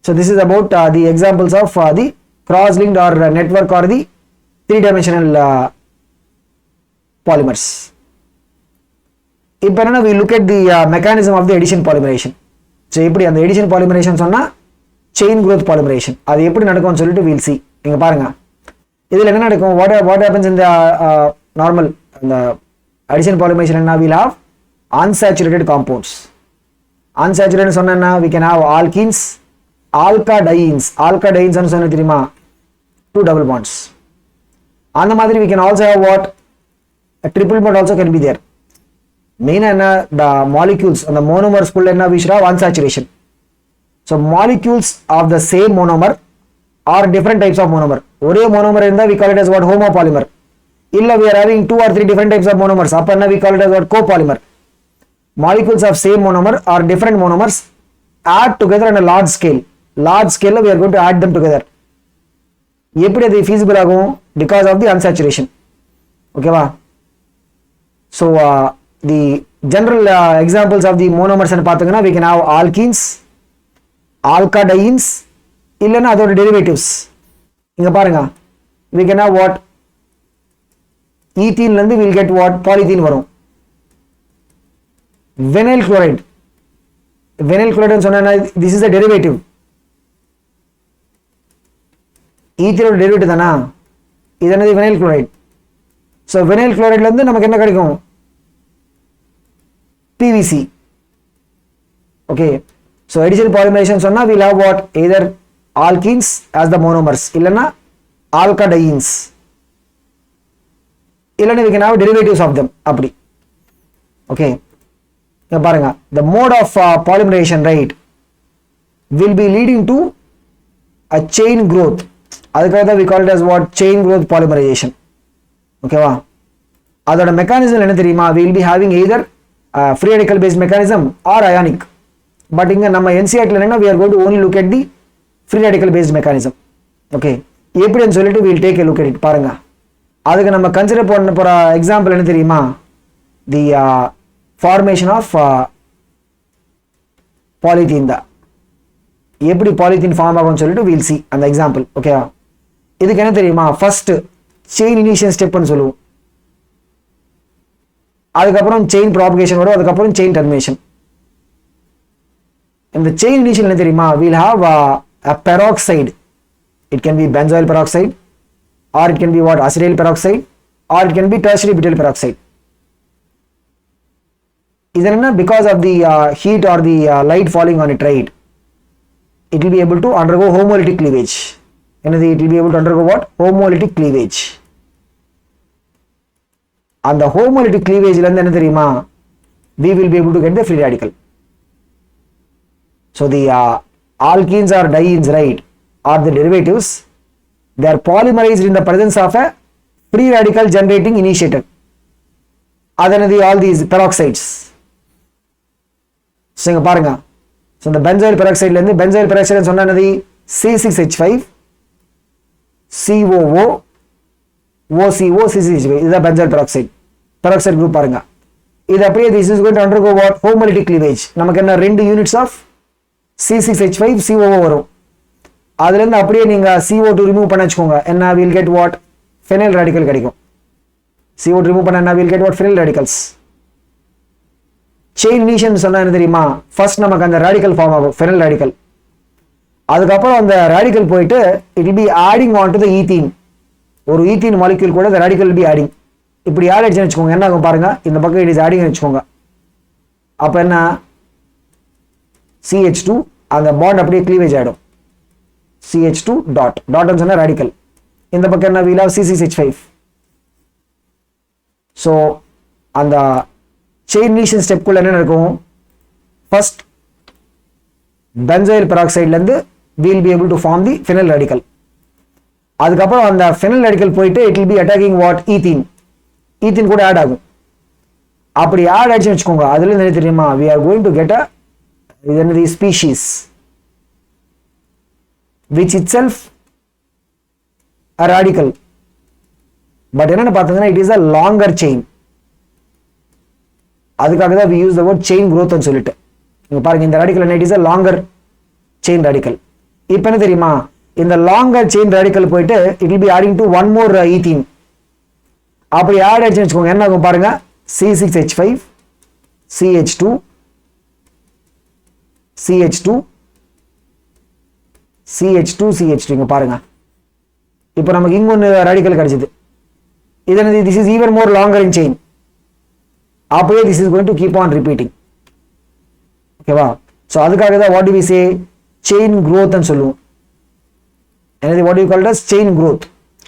so this is about the examples of the cross linked or network or the 3-dimensional polymers. இப்போ என்னன்னா we look at the mechanism of the addition polymerization. so எப்படி அந்த addition polymerization சொன்னா chain growth polymerization அது எப்படி நடக்கும்னு சொல்லிட்டு we'll see. இங்க பாருங்க, இதுல என்ன நடக்கும்? what happens in the normal the addition polymerization என்ன? we'll have unsaturated compounds. unsaturated சொன்னா we can have alkenes, alkadienes. alkadienes ன்னு சொன்னா தெரியுமா? 2 double bonds. அந்த மாதிரி we can also have what? a triple bond also can be there. main என்ன? the molecules and the monomers குள்ள என்ன? we should have unsaturation. so molecules of the same monomer or different types of monomer. ஒரே monomer இருந்தா we call it as what? homopolymer. இல்ல we are having 2 or 3 different types of monomers, அப்ப என்ன? we call it as what? copolymer. molecules of same monomer or different monomers add together on a large scale. large scale we are going to add them together. எப்படி அது feasible ஆகும்? because of the unsaturation. ஓகேவா? so the general examples of the monomers ன்னு பார்த்தீங்கன்னா we can have alkenes, alkadienes, இல்லைன்னா அதோட derivatives. இங்க பாருங்க, we can have what? ethene இருந்து we'll get what? polyethene வரும். vinyl chloride. vinyl chloride ன்னு சொன்னா this is a derivative. ethene derivative தானா? இது என்னது? vinyl chloride. so vinyl chloride இருந்து நமக்கு என்ன கிடைக்கும்? PVC. okay, so addition polymerization சொன்னா we'll have what? either alkenes as the monomers, இல்லைன்னா alkadienes, இல்லைன்னா we can have derivatives of them. அப்படி. okay, இங்க பாருங்க, the mode of polymerization, right, will be leading to a chain growth. அதுக்காக தான் we call it as what? chain growth polymerization. ஓகேவா? அதோட mechanism என்ன தெரியுமா? we will be having either free radical based mechanism or ionic. but இங்க நம்ம NCERT ல என்ன? we are going to only look at the free radical based mechanism. okay, எப்படின்னு சொல்லிட்டு we'll take a look at it. பாருங்க, அதுக்கு நம்ம consider பண்ண போற எக்ஸாம்பிள் என்ன தெரியுமா? the formation of polythene தான். எப்படி polythene ஃபார்ம் ஆகும்னு சொல்லிட்டு we'll see அந்த எக்ஸாம்பிள். ஓகேவா? இதுக்கு என்ன தெரியுமா, ஃபர்ஸ்ட் செயின் இனிஷியல் ஸ்டெப்னு சொல்லுவோம், அதுக்கப்புறம் செயின் ப்ராபகேஷன் வரும், அதுக்கப்புறம் செயின் டெர்மினேஷன். இந்த செயின் இனிஷியல் என்ன தெரியுமா, we'll have a peroxide. It can be benzoyl peroxide, or it can be what, acetyl peroxide, or it can be tertiary butyl peroxide. Is there enough? Because of the heat or the light falling on it, right, it will be able to undergo homolytic cleavage. And it will be able to undergo what, homolytic cleavage. And the homolytic cleavage la enna theriyuma, we will be able to get the free radical. So the alkenes or dienes, right, or the derivatives, they are polymerized in the presence of a free radical generating initiator. Adanadi all these peroxides. So inga parunga, so the benzoyl peroxide la benzoyl peroxide sonna enadhi C6H5 COO OCO C6H5, this is the benzoyl peroxide group parunga. இது அப்படியே this is going to undergo what, homolytic cleavage. நமக்கு என்ன 2 units of C6H5 COO வரும், அதுல இருந்து அப்படியே நீங்க CO2 remove பண்ண வச்சுக்கோங்க, என்ன will get what, phenyl radical கிடைக்கும். CO2 ரிமூவ் பண்ண என்ன will get what, phenyl radicals. Chain initial சொன்னா என்ன தெரியுமா, ஃபர்ஸ்ட் நமக்கு அந்த ரேடிக்கல் ஃபார்ம் ஆகும், phenyl radical. அதுக்கப்புறம் அந்த ரேடிக்கல் போயிட்டு it will be adding on to the ethene. ஒரு ஈத்தீன் மாலிக்யூல் கூட the radical will be adding. இப்படி ஆட் ஆயிடுச்சுன்னு வச்சுக்கோங்க, என்ன ஆகும் பாருங்க, இந்த பக்கம் it is adding வச்சுக்கோங்க, அப்ப என்ன CH2 அந்த பாண்ட் அப்படியே க்ளீவேஜ் ஆயிடும், CH2 டாட் சொன்னா ரேடிக்கல், இந்த பக்கம் என்ன we'll have C6H5. ஸோ அந்த செயின் இனிஷியல் ஸ்டெப்குள்ள என்ன இருக்கும், ஃபர்ஸ்ட் பென்சாயில் பெராக்சைட்ல இருந்து we'll be able to form the phenyl radical. அதுக்கப்புறம் அந்த phenyl radical போயிட்டு it will be attacking what, ethene கூட ஆட் ஆகும். அப்படி ஆட் ஆயிடுச்சுன்னு வச்சுக்கோங்க, அதுல என்ன தெரியுமா, we are going to get a species which itself a radical, but என்னன்னு பார்த்தீங்கன்னா it is a longer chain. அதுக்காக தான் we use the word chain growth ன்னு சொல்லிட்டு. இங்க பாருங்க, இந்த radical என்ன, it is a longer chain radical. இப்போ என்ன தெரியுமா, இந்த longer chain radical போயிட்டு it will be adding to one more ethene. அப்படி ஆட் ஆயிடுச்சுன்னு வச்சுக்கோங்க, என்ன ஆகும் பாருங்க, C6H5 CH2 CH2 CH2 CH2. இங்க பாருங்க, இப்போ நமக்கு இங்க ஒன்று ரேடிக்கல் கிடைச்சது, இது என்னது, this is even more longer in chain. அப்படியே this is going to keep on repeating. ஓகேவா? ஸோ அதுக்காக தான் what do we say, chain growth ன்னு சொல்லுவோம். என்னது, what do you call it as chain growth.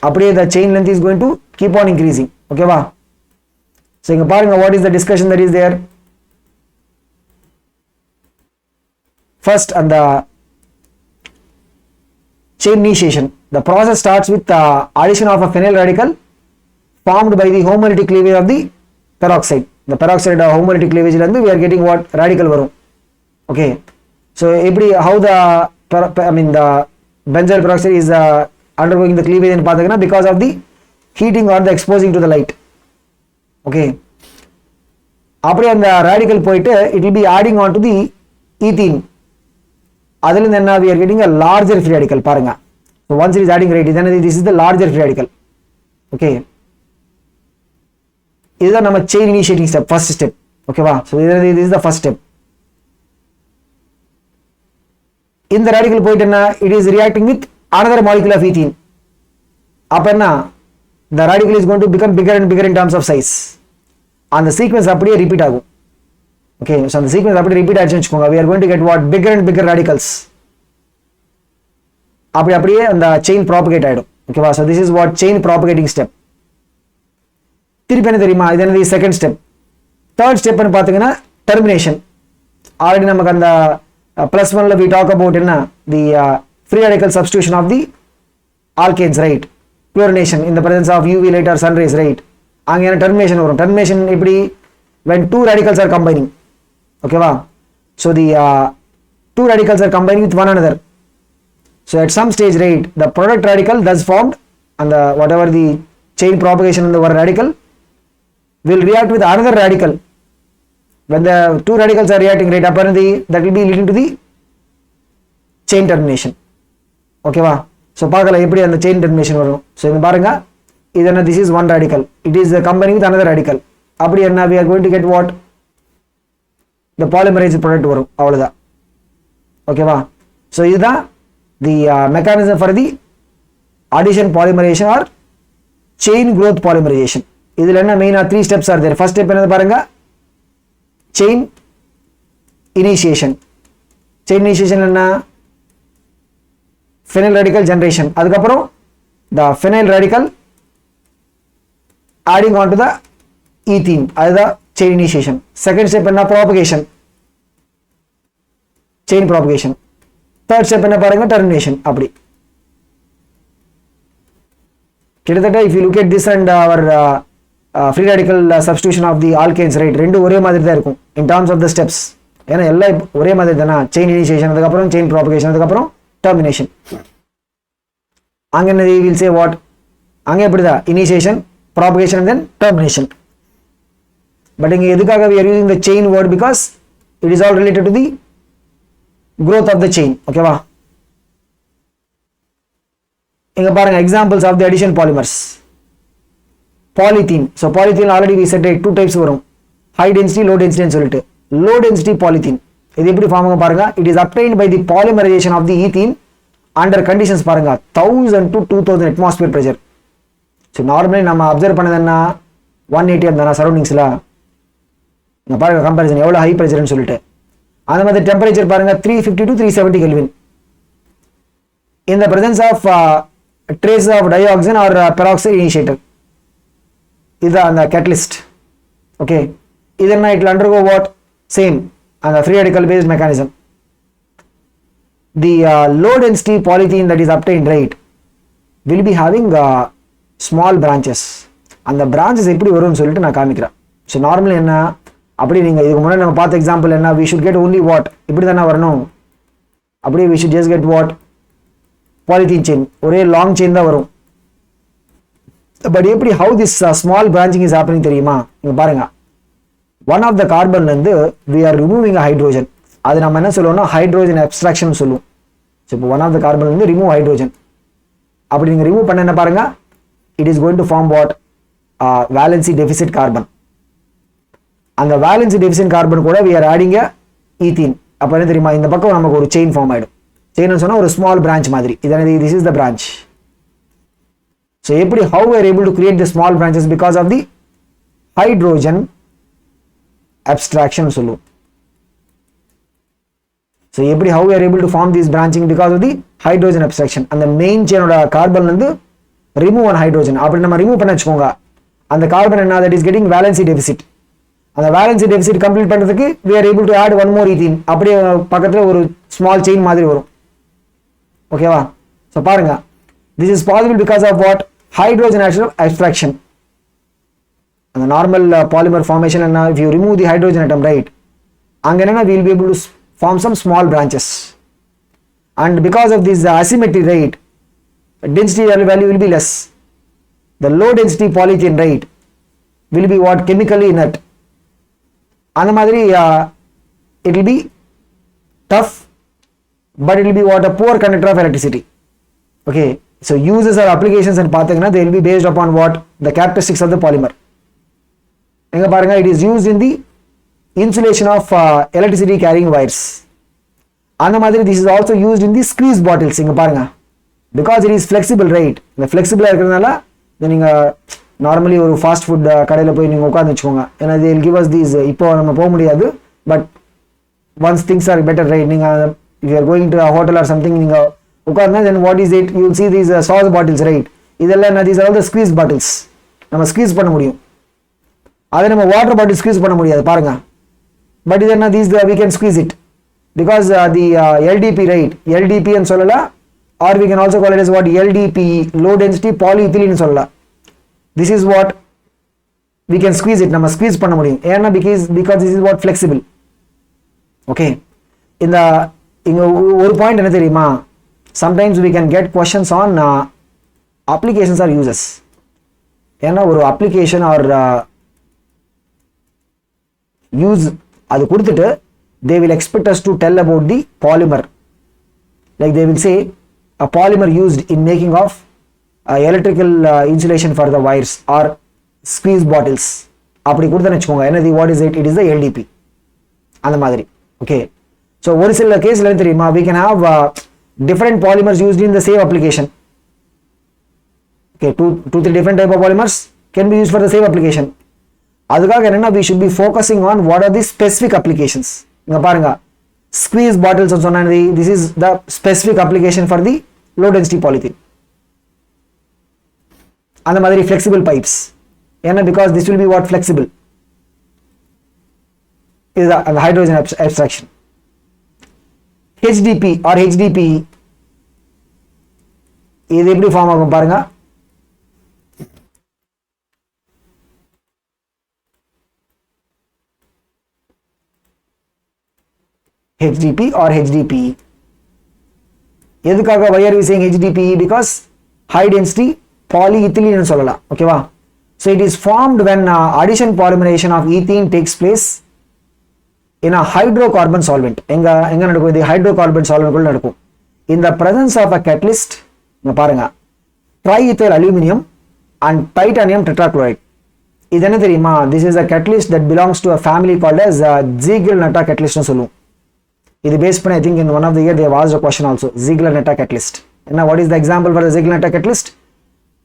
அப்படியே the chain length is going to keep on increasing. ஓகேவா? So இங்க பாருங்க, what is the discussion that is there. First, அந்த chain initiation, the process starts with addition of a phenyl radical formed by the homolytic cleavage of the peroxide. The peroxide homolytic cleavage la we are getting what, radical varum. Okay, so how the the benzoyl peroxide is undergoing the cleavage in pathagana because of the heating or the exposing to the light. Okay, apdi and the radical poite it will be adding on to the ethene. Adil then we are getting a larger free radical paranga. So once it is adding, right, then this is the larger free radical. Okay, this is the chain initiating step, first step. Okay, wow. So this is the first step. In the radical point, it is reacting with another molecule of ethene. Apna, the radical is going to become bigger and bigger in terms of size. And the sequence அப்படியே repeat ஆகும். Okay, so the sequence அப்படியே repeat ஆயிடுச்சுன்னு வச்சுக்கோங்க, we are going to get what, bigger and bigger radicals. அப்படியே அந்த chain propagate ஆயிடும். ஓகேவா? So this is what chain propagating step. திருப்பி என்ன தெரியுமா, இது என்னது, செகண்ட் ஸ்டெப். தேர்ட் ஸ்டெப்னு பார்த்தீங்கன்னா டெர்மினேஷன். ஆல்ரெடி நமக்கு அந்த +1ல we talk about என்ன, the free radical substitution of the alkanes, right, fluorination in the presence of UV light or sun rays, right. அங்க என்ன டெர்மினேஷன் வரும். டெர்மினேஷன் எப்படி, when two radicals are combining. ஓகேவா? so the two radicals are combining with one another. so at some stage, right, the product radical thus formed and the whatever the chain propagation in the one radical will react with another radical. When the two radicals are reacting, right, apparently that will be leading to the chain termination. Okay, wow. So பார்க்கலாம் எப்படி அந்த chain termination வரும். So இங்க பாருங்க, இது என்ன, this is one radical, it is company with another radical. அப்படி என்ன, we are going to get what, the polymerase product வரும், அவ்வளவுதான். ஓகேவா? ஸோ இதுதான் the mechanism for the addition polymerization or chain growth polymerization. இதுல என்ன மெயினா 3 steps are there. first step என்னது பாருங்க, chain initiation. chain initiation என்ன, phenyl radical generation. அதுக்கப்புறம் the phenyl radical adding on to the ethene, அதுதான் chain initiation. second step என்ன, propagation, chain propagation. third step என்ன பாருங்க, termination. அப்படி கிட்டத்தட்ட if you look at this and our free radical substitution of the alkanes, right, ரெண்டு ஒரே மாதிரி தான் இருக்கும் in terms of the steps. ஏன்னா எல்லாம் ஒரே மாதிரி தானா, chain initiation, அதுக்கப்புறம் chain propagation, அதுக்கப்புறம் termination. அங்க என்ன we will say what, அங்க எப்படிதான் initiation, propagation and then termination. But இங்க எதுக்காக we are using the chain word, because it is all related to the growth of the chain. ஓகேவா? இங்க பாருங்க examples of the addition polymers. polythene. so polythene already we said two types வரும், high density low density ன்னு சொல்லிட்டு. low density polythene இது எப்படி form ஆகும் பாருங்க, it is obtained by the polymerization of the ethene under conditions பாருங்க 1000 to 2000 atmosphere pressure. so normally நம்ம observe பண்ணது என்ன, 180 அந்த சரௌண்டிங்ஸ்ல. இங்க பாருங்க கம்பேரிசன் எவ்வளவு ஹை பிரஷர்னு சொல்லிட்டு. அந்த மாதிரி டெம்பரேச்சர் பாருங்க 350 to 370 Kelvin. in the presence of traces of dioxin or peroxide initiator, இது அந்த catalyst. okay, இதெல்லாம் it will undergo what, same and the free radical based mechanism. the low density polythene that is obtained, right, will be having small branches. அந்த branches எப்படி வரும்னு சொல்லிட்டு நான் காமிக்கிறேன். so normally என்ன, அப்படி நீங்க இதுக்கு முன்னாடி நம்ம பார்த்த எக்ஸாம்பிள் என்ன, we should get only what, இப்படி தானே வரணும், அப்படி we should just get what, polythene chain, ஒரே long chain தான் வரும். பட் எப்படி how this small branching is happening தெரியுமா? இங்க பாருங்க, one of the carbon இருந்து we are removing a hydrogen. அது நம்ம என்ன சொல்லுவோம்னா hydrogen abstraction சொல்லுவோம். so இப்போ one of the carbon இருந்து remove hydrogen. அப்படி நீங்க remove பண்ண என்ன பாருங்க, it is going to form what, valency deficit carbon. அந்த valency deficit carbon கூட we are adding a ethene. அப்ப என்ன தெரியுமா, இந்த பக்கம் நமக்கு ஒரு chain form ஆயிடும். chain சொன்னா ஒரு small branch மாதிரி. இதனை this is the branch. so எப்படி how we are able to create the small branches, because of the hydrogen abstraction சொல்லுவோம். so எப்படி how we are able to form this branching, because of the hydrogen abstraction. அந்த main chain ஓட கார்பன்ல இருந்து remove one hydrogen. அப்படி நம்ம remove பண்ண வெச்சுக்கோங்க, அந்த கார்பன் என்ன, that is getting valency deficit. அந்த valency deficit complete பண்றதுக்கு we are able to add one more ethene. அப்படியே பக்கத்துல ஒரு small chain மாதிரி வரும். ஓகேவா? so பாருங்க, this is possible because of what, hydrogen abstraction. அந்த நார்மல் பாலிமர் ஃபார்மேஷன் என்ன, if you remove the hydrogen atom, right, அங்க என்ன, we will be able to form some small branches. and because of this asymmetry, right, density value will be less. the low density polythene, right, will be what, chemically inert. அந்த மாதிரி it will be tough, but it will be what, a poor conductor of electricity. okay, so uses or applications and பாத்தீங்கன்னா they will be based upon what, the characteristics of the polymer. எங்க பாருங்க, it is used in the insulation of electricity carrying wires. அந்த மாதிரி this is also used in the squeeze bottles. இங்க பாருங்க, because it is flexible, right, இந்த flexible இருக்கிறதுனால நீங்க normally ஒரு ஃபாஸ்ட் ஃபுட் கடையில போய் நீங்க உட்கார்ந்து வெச்சுக்கோங்க, ஏன்னா they will give us these, இப்போ நம்ம போக முடியாது, but once things are better, right, நீங்க if you are going to a hotel or something, நீங்க உட்கார்ந்தா then what is it, you will see these sauce bottles, right, இதெல்லாம் these are all the squeeze bottles. நம்ம squeeze பண்ண முடியும், அதை நம்ம water bottle squeeze பண்ண முடியாது பாருங்க. பட் இது என்ன, these we can squeeze it because the LDP, right, LDP ன்னு சொல்லலாம், or we can also call it as what, LDPE, low density polyethylene சொல்லலாம். this is what we can squeeze it, நம்ம squeeze பண்ண முடியும். ஏன்னா because this is what, flexible. okay, இந்த இங்க ஒரு பாயிண்ட் என்ன தெரியுமா, sometimes we can get questions on applications or uses. ஏன்னா ஒரு அப்ளிகேஷன் ஆர் யூஸ் அது கொடுத்துட்டு they will expect us to tell about the polymer. like they will say a polymer used in making of electrical insulation for the wires or squeeze bottles அப்படி கொடுத்தேன்னு வச்சுக்கோங்க, என்னது, what is it? It is the LDP. அந்த மாதிரி. Okay, so ஒரு சில கேஸ்ல என்ன தெரியுமா, we can have different polymers used in the same application. Okay, two three different type of polymers can be used for the same application. அதுக்காக என்னன்னா, we should be focusing on what are the specific applications. இங்க பாருங்க, squeeze bottles சொன்னானே, this is the specific application for the low density polythene. அந்த மாதிரி flexible pipes, ஏன்னா because this will be what, flexible. இது அந்த hydrogen abstraction. HDP or HDPE, இது எப்படி ஃபார்ம் ஆகும் பாருங்க. HDP or HDPE. எதுக்காக, why are we saying HDPE? Because high density polyethylene சொல்லலாம். ஓகேவா? So it is formed when addition polymerization of ethene takes place in a hydrocarbon solvent. எங்க நடக்கும் இது? hydrocarbon solvent குள்ள நடக்கும். In the presence of a catalyst, இங்க பாருங்க, triethyl aluminum and titanium tetrachloride. இது என்ன தெரியுமா? This is a catalyst that belongs to a family called as Ziegler-Natta catalyst னு சொல்லுவோம். இது பேஸ் பண்ணி I think in one of the year they have asked a question also, Ziegler-Natta catalyst. என்ன, what is the example for the Ziegler-Natta catalyst?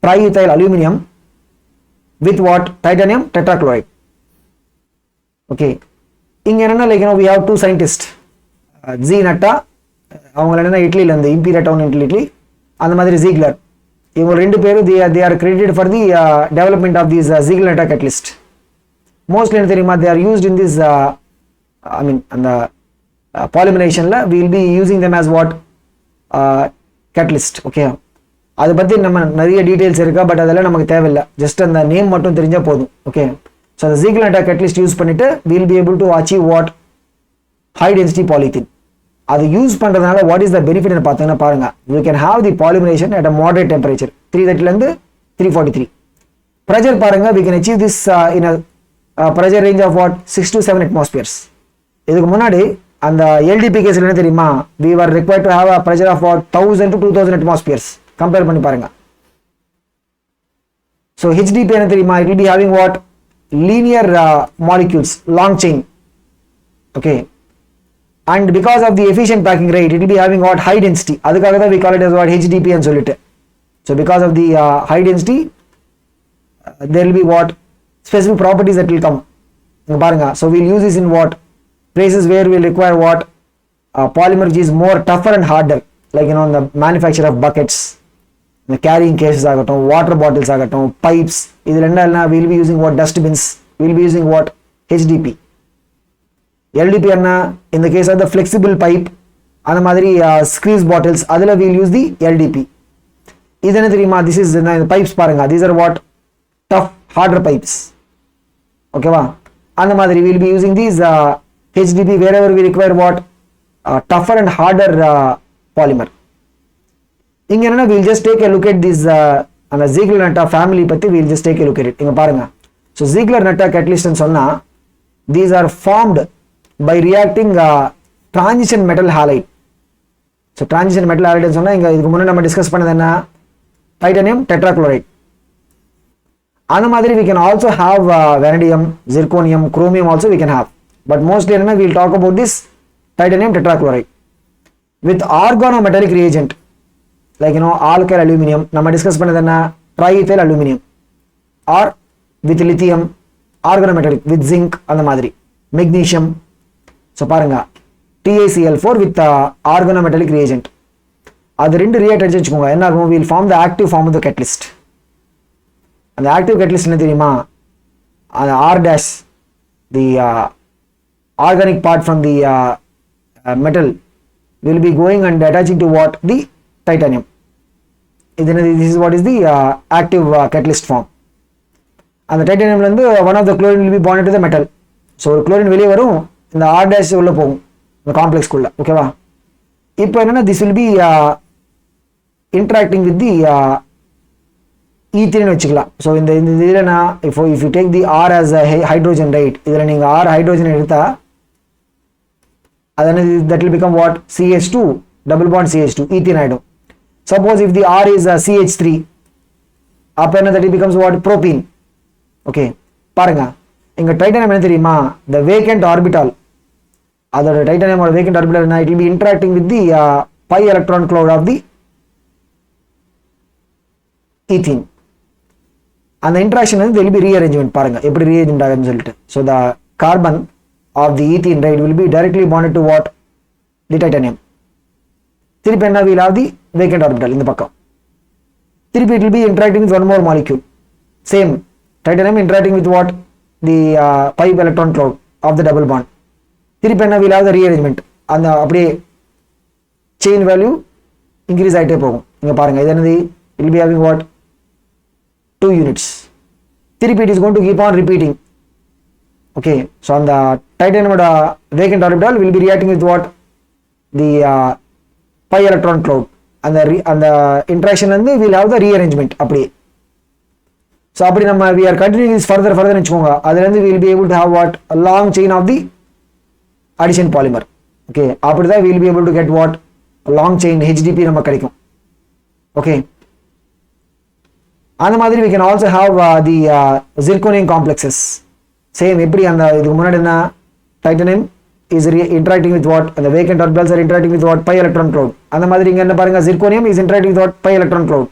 Triethyl aluminum with what? Titanium tetrachloride. Okay, இங்க என்னன்னா, like we have two scientists, Z Natta, அவங்க என்னன்னா இட்லில இருந்து, imperial down idli, அந்த மாதிரி Ziegler, இவங்க ரெண்டு பேரும் they are credited for the development of these Ziegler-Natta catalyst. Mostly என்ன தெரியுமா, they are used in this I mean அந்த polymerization ல we will be using them as what, catalyst. Okay, அதை பத்தி நம்ம நிறைய டீடைல்ஸ் இருக்கா, பட் அதெல்லாம் நமக்கு தேவையில்லை, ஜஸ்ட் அந்த நேம் மட்டும் தெரிஞ்சா போதும். ஓகே, ஸோ அந்த Ziegler-Natta catalyst யூஸ் பண்ணிட்டு we will be able to achieve what, high density polythene. அது யூஸ் பண்றதுனால what is the benefit னு பார்த்தீங்கன்னா பாருங்க, you can have the polymerization at a moderate temperature, 330 ல இருந்து 343. pressure பாருங்க, we can achieve this in a pressure range of what, 6 to 7 atmospheres. இதுக்கு முன்னாடி அந்த LDP கேஸ்ல என்ன தெரியுமா, we were required to have a pressure of what, 1000 to 2000 atmospheres. Compare பண்ணி பாருங்க. So HDP என்ன தெரியுமா, it will be having what, linear molecules, long chain. Okay, and because of the efficient packing rate, it will be having what, high density. அதுக்காக தான் we call it as what, HDP ன்னு சொல்லிட்டு. So because of the high density, there will be what, specific properties that will come. இங்க பாருங்க, so we'll use this in what, places where we'll require what, polymer which is more tougher and harder, like in the manufacture of buckets, the carrying cases ஆகட்டும், water bottles ஆகட்டும், pipes, இதுல என்ன, we will be using what, dustbins, we will be using what, HDP. LDP என்ன, in the case of the flexible pipe, அந்த மாதிரி squeeze bottles, அதுல we will use the LDP. இது என்ன தெரியுமா, this is the pipes பாருங்க, these are what, tough harder pipes. ஓகேவா? அந்த மாதிரி we will be using these HDP wherever we require what, tougher and harder polymer. இங்க என்னன்னா, we'll just take a look at this அந்த Ziegler-Natta family பத்தி we'll just take a look at it. இங்க பாருங்க, so Ziegler-Natta catalyst ன்னு சொன்னா, these are formed by reacting transition metal halide. so transition metal halide ன்னு சொன்னா, இங்க இதுக்கு முன்னாடி நம்ம டிஸ்கஸ் பண்ணது என்ன, titanium tetrachloride. அந்த மாதிரி we can also have vanadium, zirconium, chromium also we can have, but mostly என்னன்னா, we'll talk about this titanium tetrachloride with organometallic reagent, like alkyl aluminum, நம்ம டிஸ்கஸ் பண்ணது என்ன, triethyl aluminum, or with lithium, organometallic with zinc, அந்த மாதிரி magnesium. so பாருங்க, TaCl4 with organometallic reagent, அது ரெண்டு react அடிச்சு வச்சுக்கோங்க, என்ன ஆகும், we'll form the active form of the catalyst. அந்த active catalyst என்ன தெரியுமா, அந்த R- the organic part from the metal will be going and attaching to what, the titanium. This is what is the active catalyst form. அந்த டைட்டானியம்ல இருந்து one of the chlorine will be bonded to the metal. so ஒரு chlorine வெளியே வரும், இந்த R- உள்ள போகும் இந்த complex குள்ள. ஓகேவா? இப்போ என்னன்னா, this will be interacting with the ethane வச்சுக்கலாம். so இந்த இதுல நான் if you take the R as a hydrogen, right, இதுல நீங்க R ஹைட்ரோஜன் எடுத்தா that will become what, CH2 double bond CH2 ethene ஆயிடும். Suppose if the R is CH3, அப்ப என்ன, that it becomes what, propene. Okay, பாருங்க இங்க titanium என்ன தெரியுமா, the vacant orbital, அதோட டைட்டானியம் ஓட vacant orbital என்ன, it will be interacting with the pi electron cloud of the ethene. அந்த interaction வந்து will be rearrangement. பாருங்க எப்படி rearrangement ஆகுதுன்னு சொல்லிட்டு. So the carbon of the ethene, right, will be directly bonded to what, the titanium. திருப்பி என்ன, will have the vacant orbital இந்த பக்கம். திருப்பி it will be interacting with one more molecule, same titanium interacting with what, the pi electron cloud of the double bond. திருப்பி என்ன, will have the rearrangement. அந்த அப்படியே chain value increase ஆயிட்டே போகும். இங்க பாருங்க இது என்னது, it will be having what, 2 units. திருப்பி it is going to keep on repeating. Okay, so on the titanium vacant orbital will be reacting with what, the pi electron cloud, and the interaction வந்து will have the rearrangement அப்படியே. So அப்படி நம்ம we are continuing this further வெச்சுக்கோங்க, அதுல இருந்து we will be able to have what, a long chain of the addition polymer. Okay, அப்படிதான் we will be able to get what, a long chain HDP நமக்கு கிடைக்கும். Okay, அந்த மாதிரி we can also have the zirconium complexes. Same எப்படி அந்த இதுக்கு முன்னாடி என்ன, titanium is interacting with what, and the vacant orbitals are interacting with what, pi electron cloud. அந்த மாதிரி இங்க என்ன பாருங்க, zirconium is interacting with what, pi electron cloud.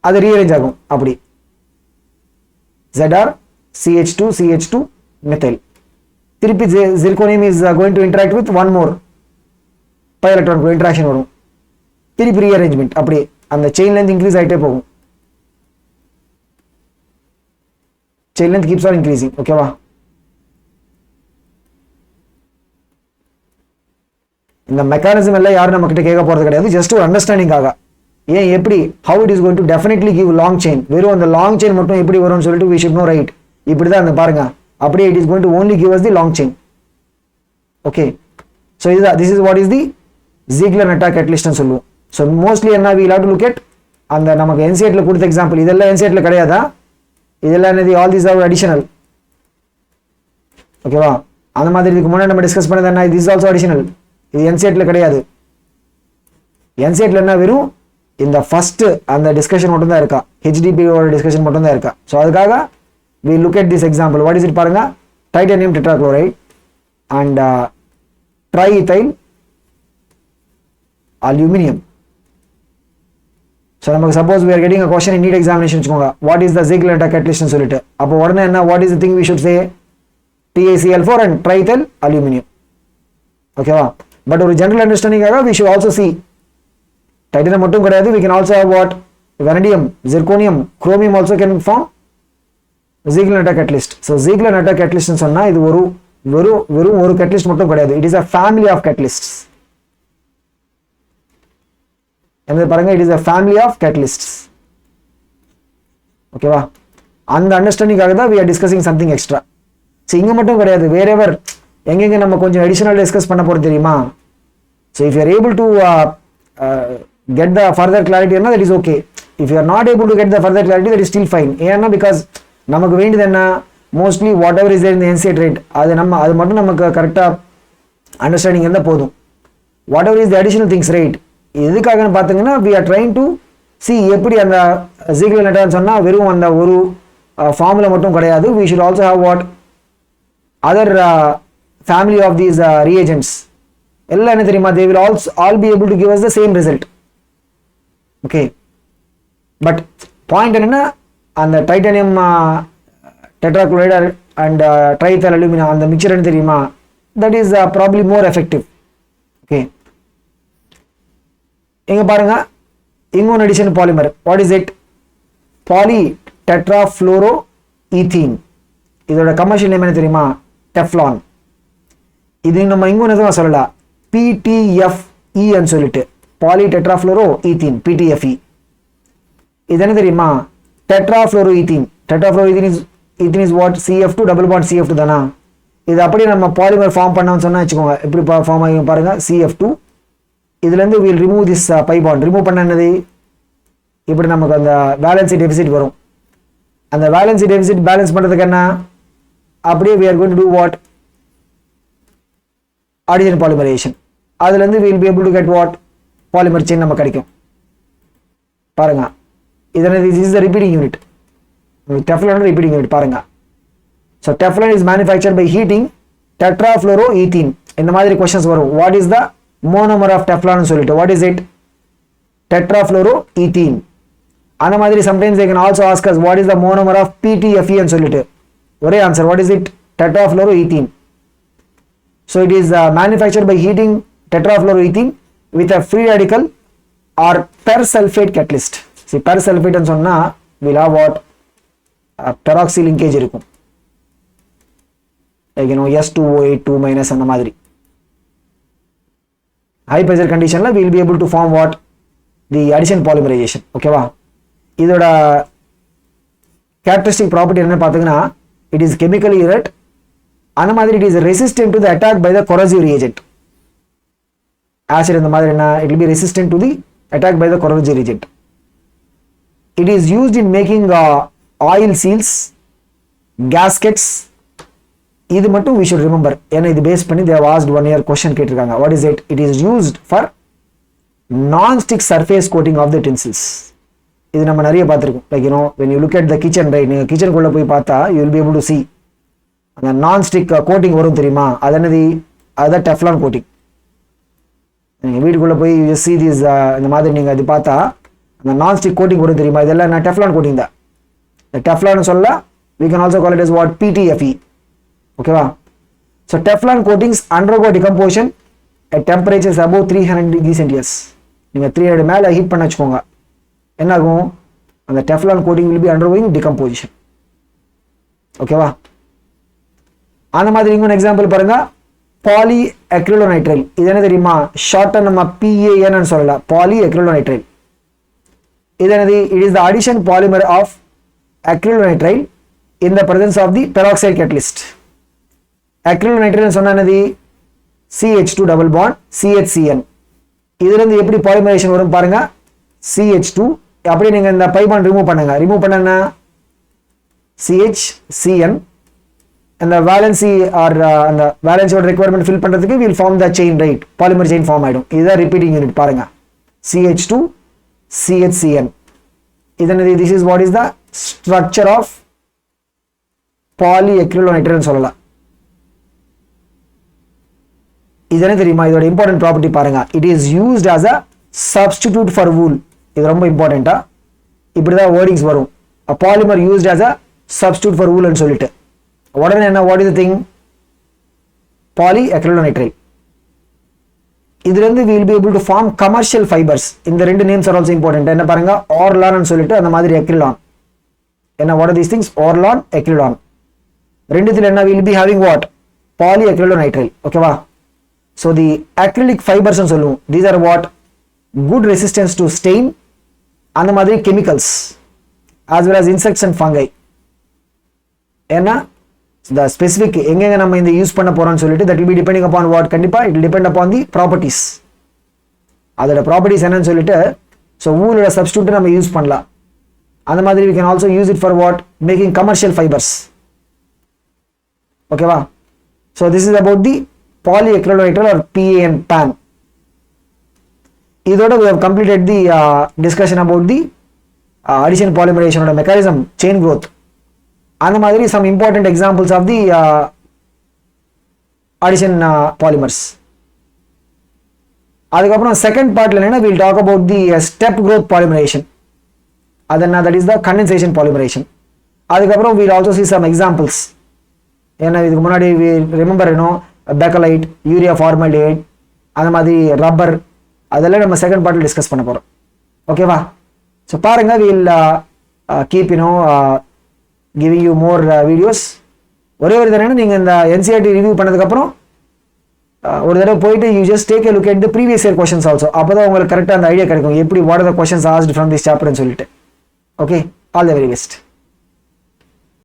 அது rearrange ஆகும் அப்படி, Zr CH2 CH2 methyl. திருப்பி zirconium is going to interact with one more pi electron cloud interaction வரும், திருப்பி rearrangement அப்படி அந்த chain length increase ஆயிட்டே போகும். chain length keeps on increasing. ஓகேவா, இந்த மெக்கானிசம் எல்லாம் யாரும் நம்ம கிட்ட கேட்க போறது கிடையாது, ஜஸ்ட் ஒரு அண்டர்ஸ்டாண்டிங்காக. ஏன் எப்படி, how it is going to definitely give long chain, வெறும் அந்த long chain மட்டும் எப்படி வரும்னு சொல்லிட்டு we should know, right. இப்படிதான் அந்த பாருங்க அப்படியே it is going to only give us the long chain. Okay, so this is what is the Ziegler-Natta catalyst னு சொல்லுவோம். So mostly என்ன we will have to look at அந்த நமக்கு NCERT ல கொடுத்த எக்ஸாம்பிள், இதெல்லாம் NCERT ல கிடையாதா, இதெல்லாம் என்னது, all these are additional. ஓகேவா, அந்த மாதிரி இதுக்கு முன்னாடி நம்ம டிஸ்கஸ் பண்ணது என்ன, this is also additional, இது NCERT ல கிடையாது. NCERT ல என்ன வெறும் இந்த ஃபர்ஸ்ட் அந்த டிஸ்கஷன் மட்டும் தான் இருக்கா, HDP ஓட டிஸ்கஷன் மட்டும் தான் இருக்கா. ஸோ அதுக்காக we look at this example. what is it பாருங்க, titanium tetrachloride and triethyl aluminum. So நமக்கு suppose we are getting a question in NEET examination வச்சுக்கோங்க, what is the Ziegler-Natta catalyst னு சொல்லிட்டு, அப்போ உடனே என்ன, what is the thing we should say, TaCl4 and triethyl aluminum. ஓகேவா, but ஒரு general அண்டர்ஸ்டாண்டிங்காக we should also see titanium மட்டும் கிடையாது, we can also have what, vanadium, zirconium, chromium also can form Ziegler-Natta catalyst. So Ziegler-Natta catalyst னு சொன்னா இது வெறும் ஒரு catalyst மட்டும் கிடையாது, it is a family of catalysts. என்ன பாருங்க, it is a family of catalysts. ஓகேவா, அந்த அண்டர்ஸ்டாண்டிங்காக தான் we are discussing something extra. So இங்க மட்டும் கிடையாது, wherever எங்கெங்க நம்ம கொஞ்சம் அடிஷனல் டிஸ்கஸ் பண்ண போறோம் தெரியுமா. So if you are able to get the further clarity, that is okay. If you are not able to get the further clarity, that is still fine. ஏன்னா because நமக்கு வேண்டியது என்ன, mostly whatever is there in the NCERT rate, அது மட்டும் நமக்கு கரெக்டா understanding இருந்தால் போதும். whatever is the additional things, right, எதுக்காகன்னு பார்த்தீங்கன்னா we are trying to see எப்படி அந்த Ziegler-Natta சொன்னா வெறும் அந்த ஒரு ஃபார்முலா மட்டும் கிடையாது, we should also have what, other family of these reagents. எல்லாம் என்ன தெரியுமா, they will also all be able to give us the same result. Okay, but point என்னன்னா அந்த titanium tetrachloride and triethyl aluminum அந்த mixer என்ன தெரியுமா, that is probably more effective. Okay, இங்க பாருங்க இன்னொரு addition polymer, what is it, poly tetrafluoroethene. இதோட commercial name என்ன தெரியுமா, டெஃப்லான். இது நம்ம இன்னொன்னு எதுவும் சொல்லலாம், PTFE ன்னு சொல்லிட்டு, poly tetrafluoroethene, PTFE. இது என்ன தெரியுமா, tetrafluoroethene. Tetrafluoroethene is what, CF2 double bond CF2 தானா. இது அப்படியே நம்ம பாலிமர் ஃபார்ம் பண்ணோம்னு சொன்னா வச்சுக்கோங்க, எப்படி ஃபார்ம் ஆகும் பாருங்க, CF2. இதுல இருந்து we'll remove this pi bond. Remove பண்ண என்னது, இப்படி நமக்கு அந்த வேலன்சி டெபிசிட் வரும். அந்த வேலன்சி டெபிசிட் பேலன்ஸ் பண்றதுக்கு என்ன, அப்படியே we are going to do what, addition polymerization. அதுல இருந்து we will be able to get what, polymer chain நம்ம கிடைக்கும் பாருங்க. இதனது this is the repeating unit. Teflon repeating unit பாருங்க. So Teflon is manufactured by heating tetrafluoroethene. இந்த மாதிரி questions வரும். What is the monomer of Teflon னு சொல்லிட்டு what is it? Tetrafluoroethene. அந்த மாதிரி sometimes they can also ask us what is the monomer of PTFE னு சொல்லிட்டு ஒரே answer what is it? Tetrafluoroethene. So it is manufactured by heating tetrafluoroethene with a free radical or persulfate catalyst. See persulfate னு சொன்னா will have what? Peroxy linkage இருக்கும். Like S2O8 2- அந்த மாதிரி. High pressure conditionல we will be able to form what? The addition polymerization. ஓகேவா? இதோட characteristic property என்ன பாத்தீங்கன்னா it is chemically inert. அந்த மாதிரி it is resistant to the attack by the corrosive reagent. Acid இந்த மாதிரி என்ன it will be resistant to the attack by the corrosive reagent. It is used in making oil seals, gaskets. இது மட்டும் we should remember. ஏன்னா இது base பண்ணி they have asked 1 year question கேட்டிருக்காங்க. What is it? It is used for non-stick surface coating of the utensils. இது நம்ம நிறைய பார்த்திருக்கோம். Like when you look at the kitchen, right? நீங்க kitchen குள்ள போய் பார்த்தா you will be able to see அந்த non-stick coating வரும் தெரியுமா? அது என்னது? அது Teflon coating. நீங்க வீட்டுக்குள்ள போய் you see this இந்த மாதிரி நீங்க அது பார்த்தா அந்த non-stick coating வரும் தெரியுமா? இதெல்லாம் என்ன Teflon coating தான். The Teflon சொல்ல we can also call it as what? PTFE. ஓகேவா? So Teflon coatings undergo decomposition at temperatures above 300 degrees Celsius. நீங்க 300 மேல ஹீட் பண்ண வச்சுக்கோங்க. என்ன ஆகும்? அந்த Teflon coating will be undergoing decomposition. ஓகேவா? அந்த மாதிரி இன்னொரு எக்ஸாம்பிள் பாருங்க. polyacrylonitrile. இது என்ன தெரியுமா? ஷார்ட்டா நம்ம PAN னு சொல்லலாம். polyacrylonitrile. இது என்னது? It is the addition polymer of acrylonitrile in the presence of the peroxide catalyst. acrylonitrile சொன்னா என்னது? CH2 double bond CHCN. இதுல இருந்து எப்படி பாலிமரைசேஷன் வரும் பாருங்க. CH2 அப்படியே நீங்க இந்த பை பாண்ட் ரிமூவ் பண்ணுங்க. ரிமூவ் பண்ணனா CHCN and the valency or அந்த valency ஓட requirement fill பண்றதுக்கு will form the chain, right? polymer chain form ஆயிடும். இதுதான் repeating unit பாருங்க. CH2 CHCN. இதனது this is what is the structure of polyacrylonitrile னு சொல்லலாம். இது என்ன தெரியுமா? இதோட இம்பார்ட்டன்ட் ப்ராப்பர்ட்டி பாருங்க. It is used as a substitute for wool. இது ரொம்ப இம்பார்ட்டன்ட்டா. இப்படிதான் வேர்டிங்ஸ் வரும். A polymer used as a substitute for wool னு சொல்லிட்டு உடனே என்ன what is the thing? polyacrylonitrile. இதுல இருந்து we will be able to form commercial fibers. இந்த ரெண்டு நேம்ஸ் are also important. என்ன பாருங்க? Orlon னு சொல்லிட்டு அந்த மாதிரி acrylon. என்ன what are these things? Orlon, acrylon. ரெண்டுத்துல என்ன will be having what? polyacrylonitrile. ஓகேவா? So the acrylic fibers னு சொல்லுவோம். These are what? Good resistance to stain. அந்த மாதிரி chemicals as well as insects and fungi. ஏன்னா the specific எங்கெங்க நம்ம இந்த யூஸ் பண்ண போறோம்னு சொல்லிட்டு that will be depending upon what? கண்டிப்பா it will depend upon the properties. அதோட ப்ராப்பர்ட்டிஸ் என்னன்னு சொல்லிட்டு so wool-ஓட substitute நம்ம யூஸ் பண்ணலாம். அந்த மாதிரி we can also use it for what? Making commercial fibers. ஓகேவா? So this is about the polyacrylonitrile or PAN. இதோட we have completed the discussion about the addition polymerization ஓட mechanism, chain growth. அந்த மாதிரி some important examples of the addition polymers. அதுக்கப்புறம் second பார்ட்ல என்னன்னா we'll talk about the step growth polymerization. அதனா that is the condensation polymerization. அதுக்கப்புறம் we'll also see some examples. ஏன்னா இதுக்கு முன்னாடி we remember bakelite, urea formaldehyde, அந்த மாதிரி ரப்பர் அதெல்லாம் நம்ம செகண்ட் பார்ட்ல டிஸ்கஸ் பண்ண போறோம். ஓகேவா? ஸோ பாருங்க we'll keep giving you more videos. ஒரே ஒரு தடவை நீங்க இந்த NCERT ரிவ்யூ பண்ணதுக்கு அப்புறம் ஒரு தடவை போயிட்டு you just take a look at the previous year questions also. அப்பதான் உங்களுக்கு கரெக்டா அந்த ஐடியா கிடைக்கும் எப்படி what are the questions asked from this chapter னு சொல்லிட்டு. Okay, all the very best.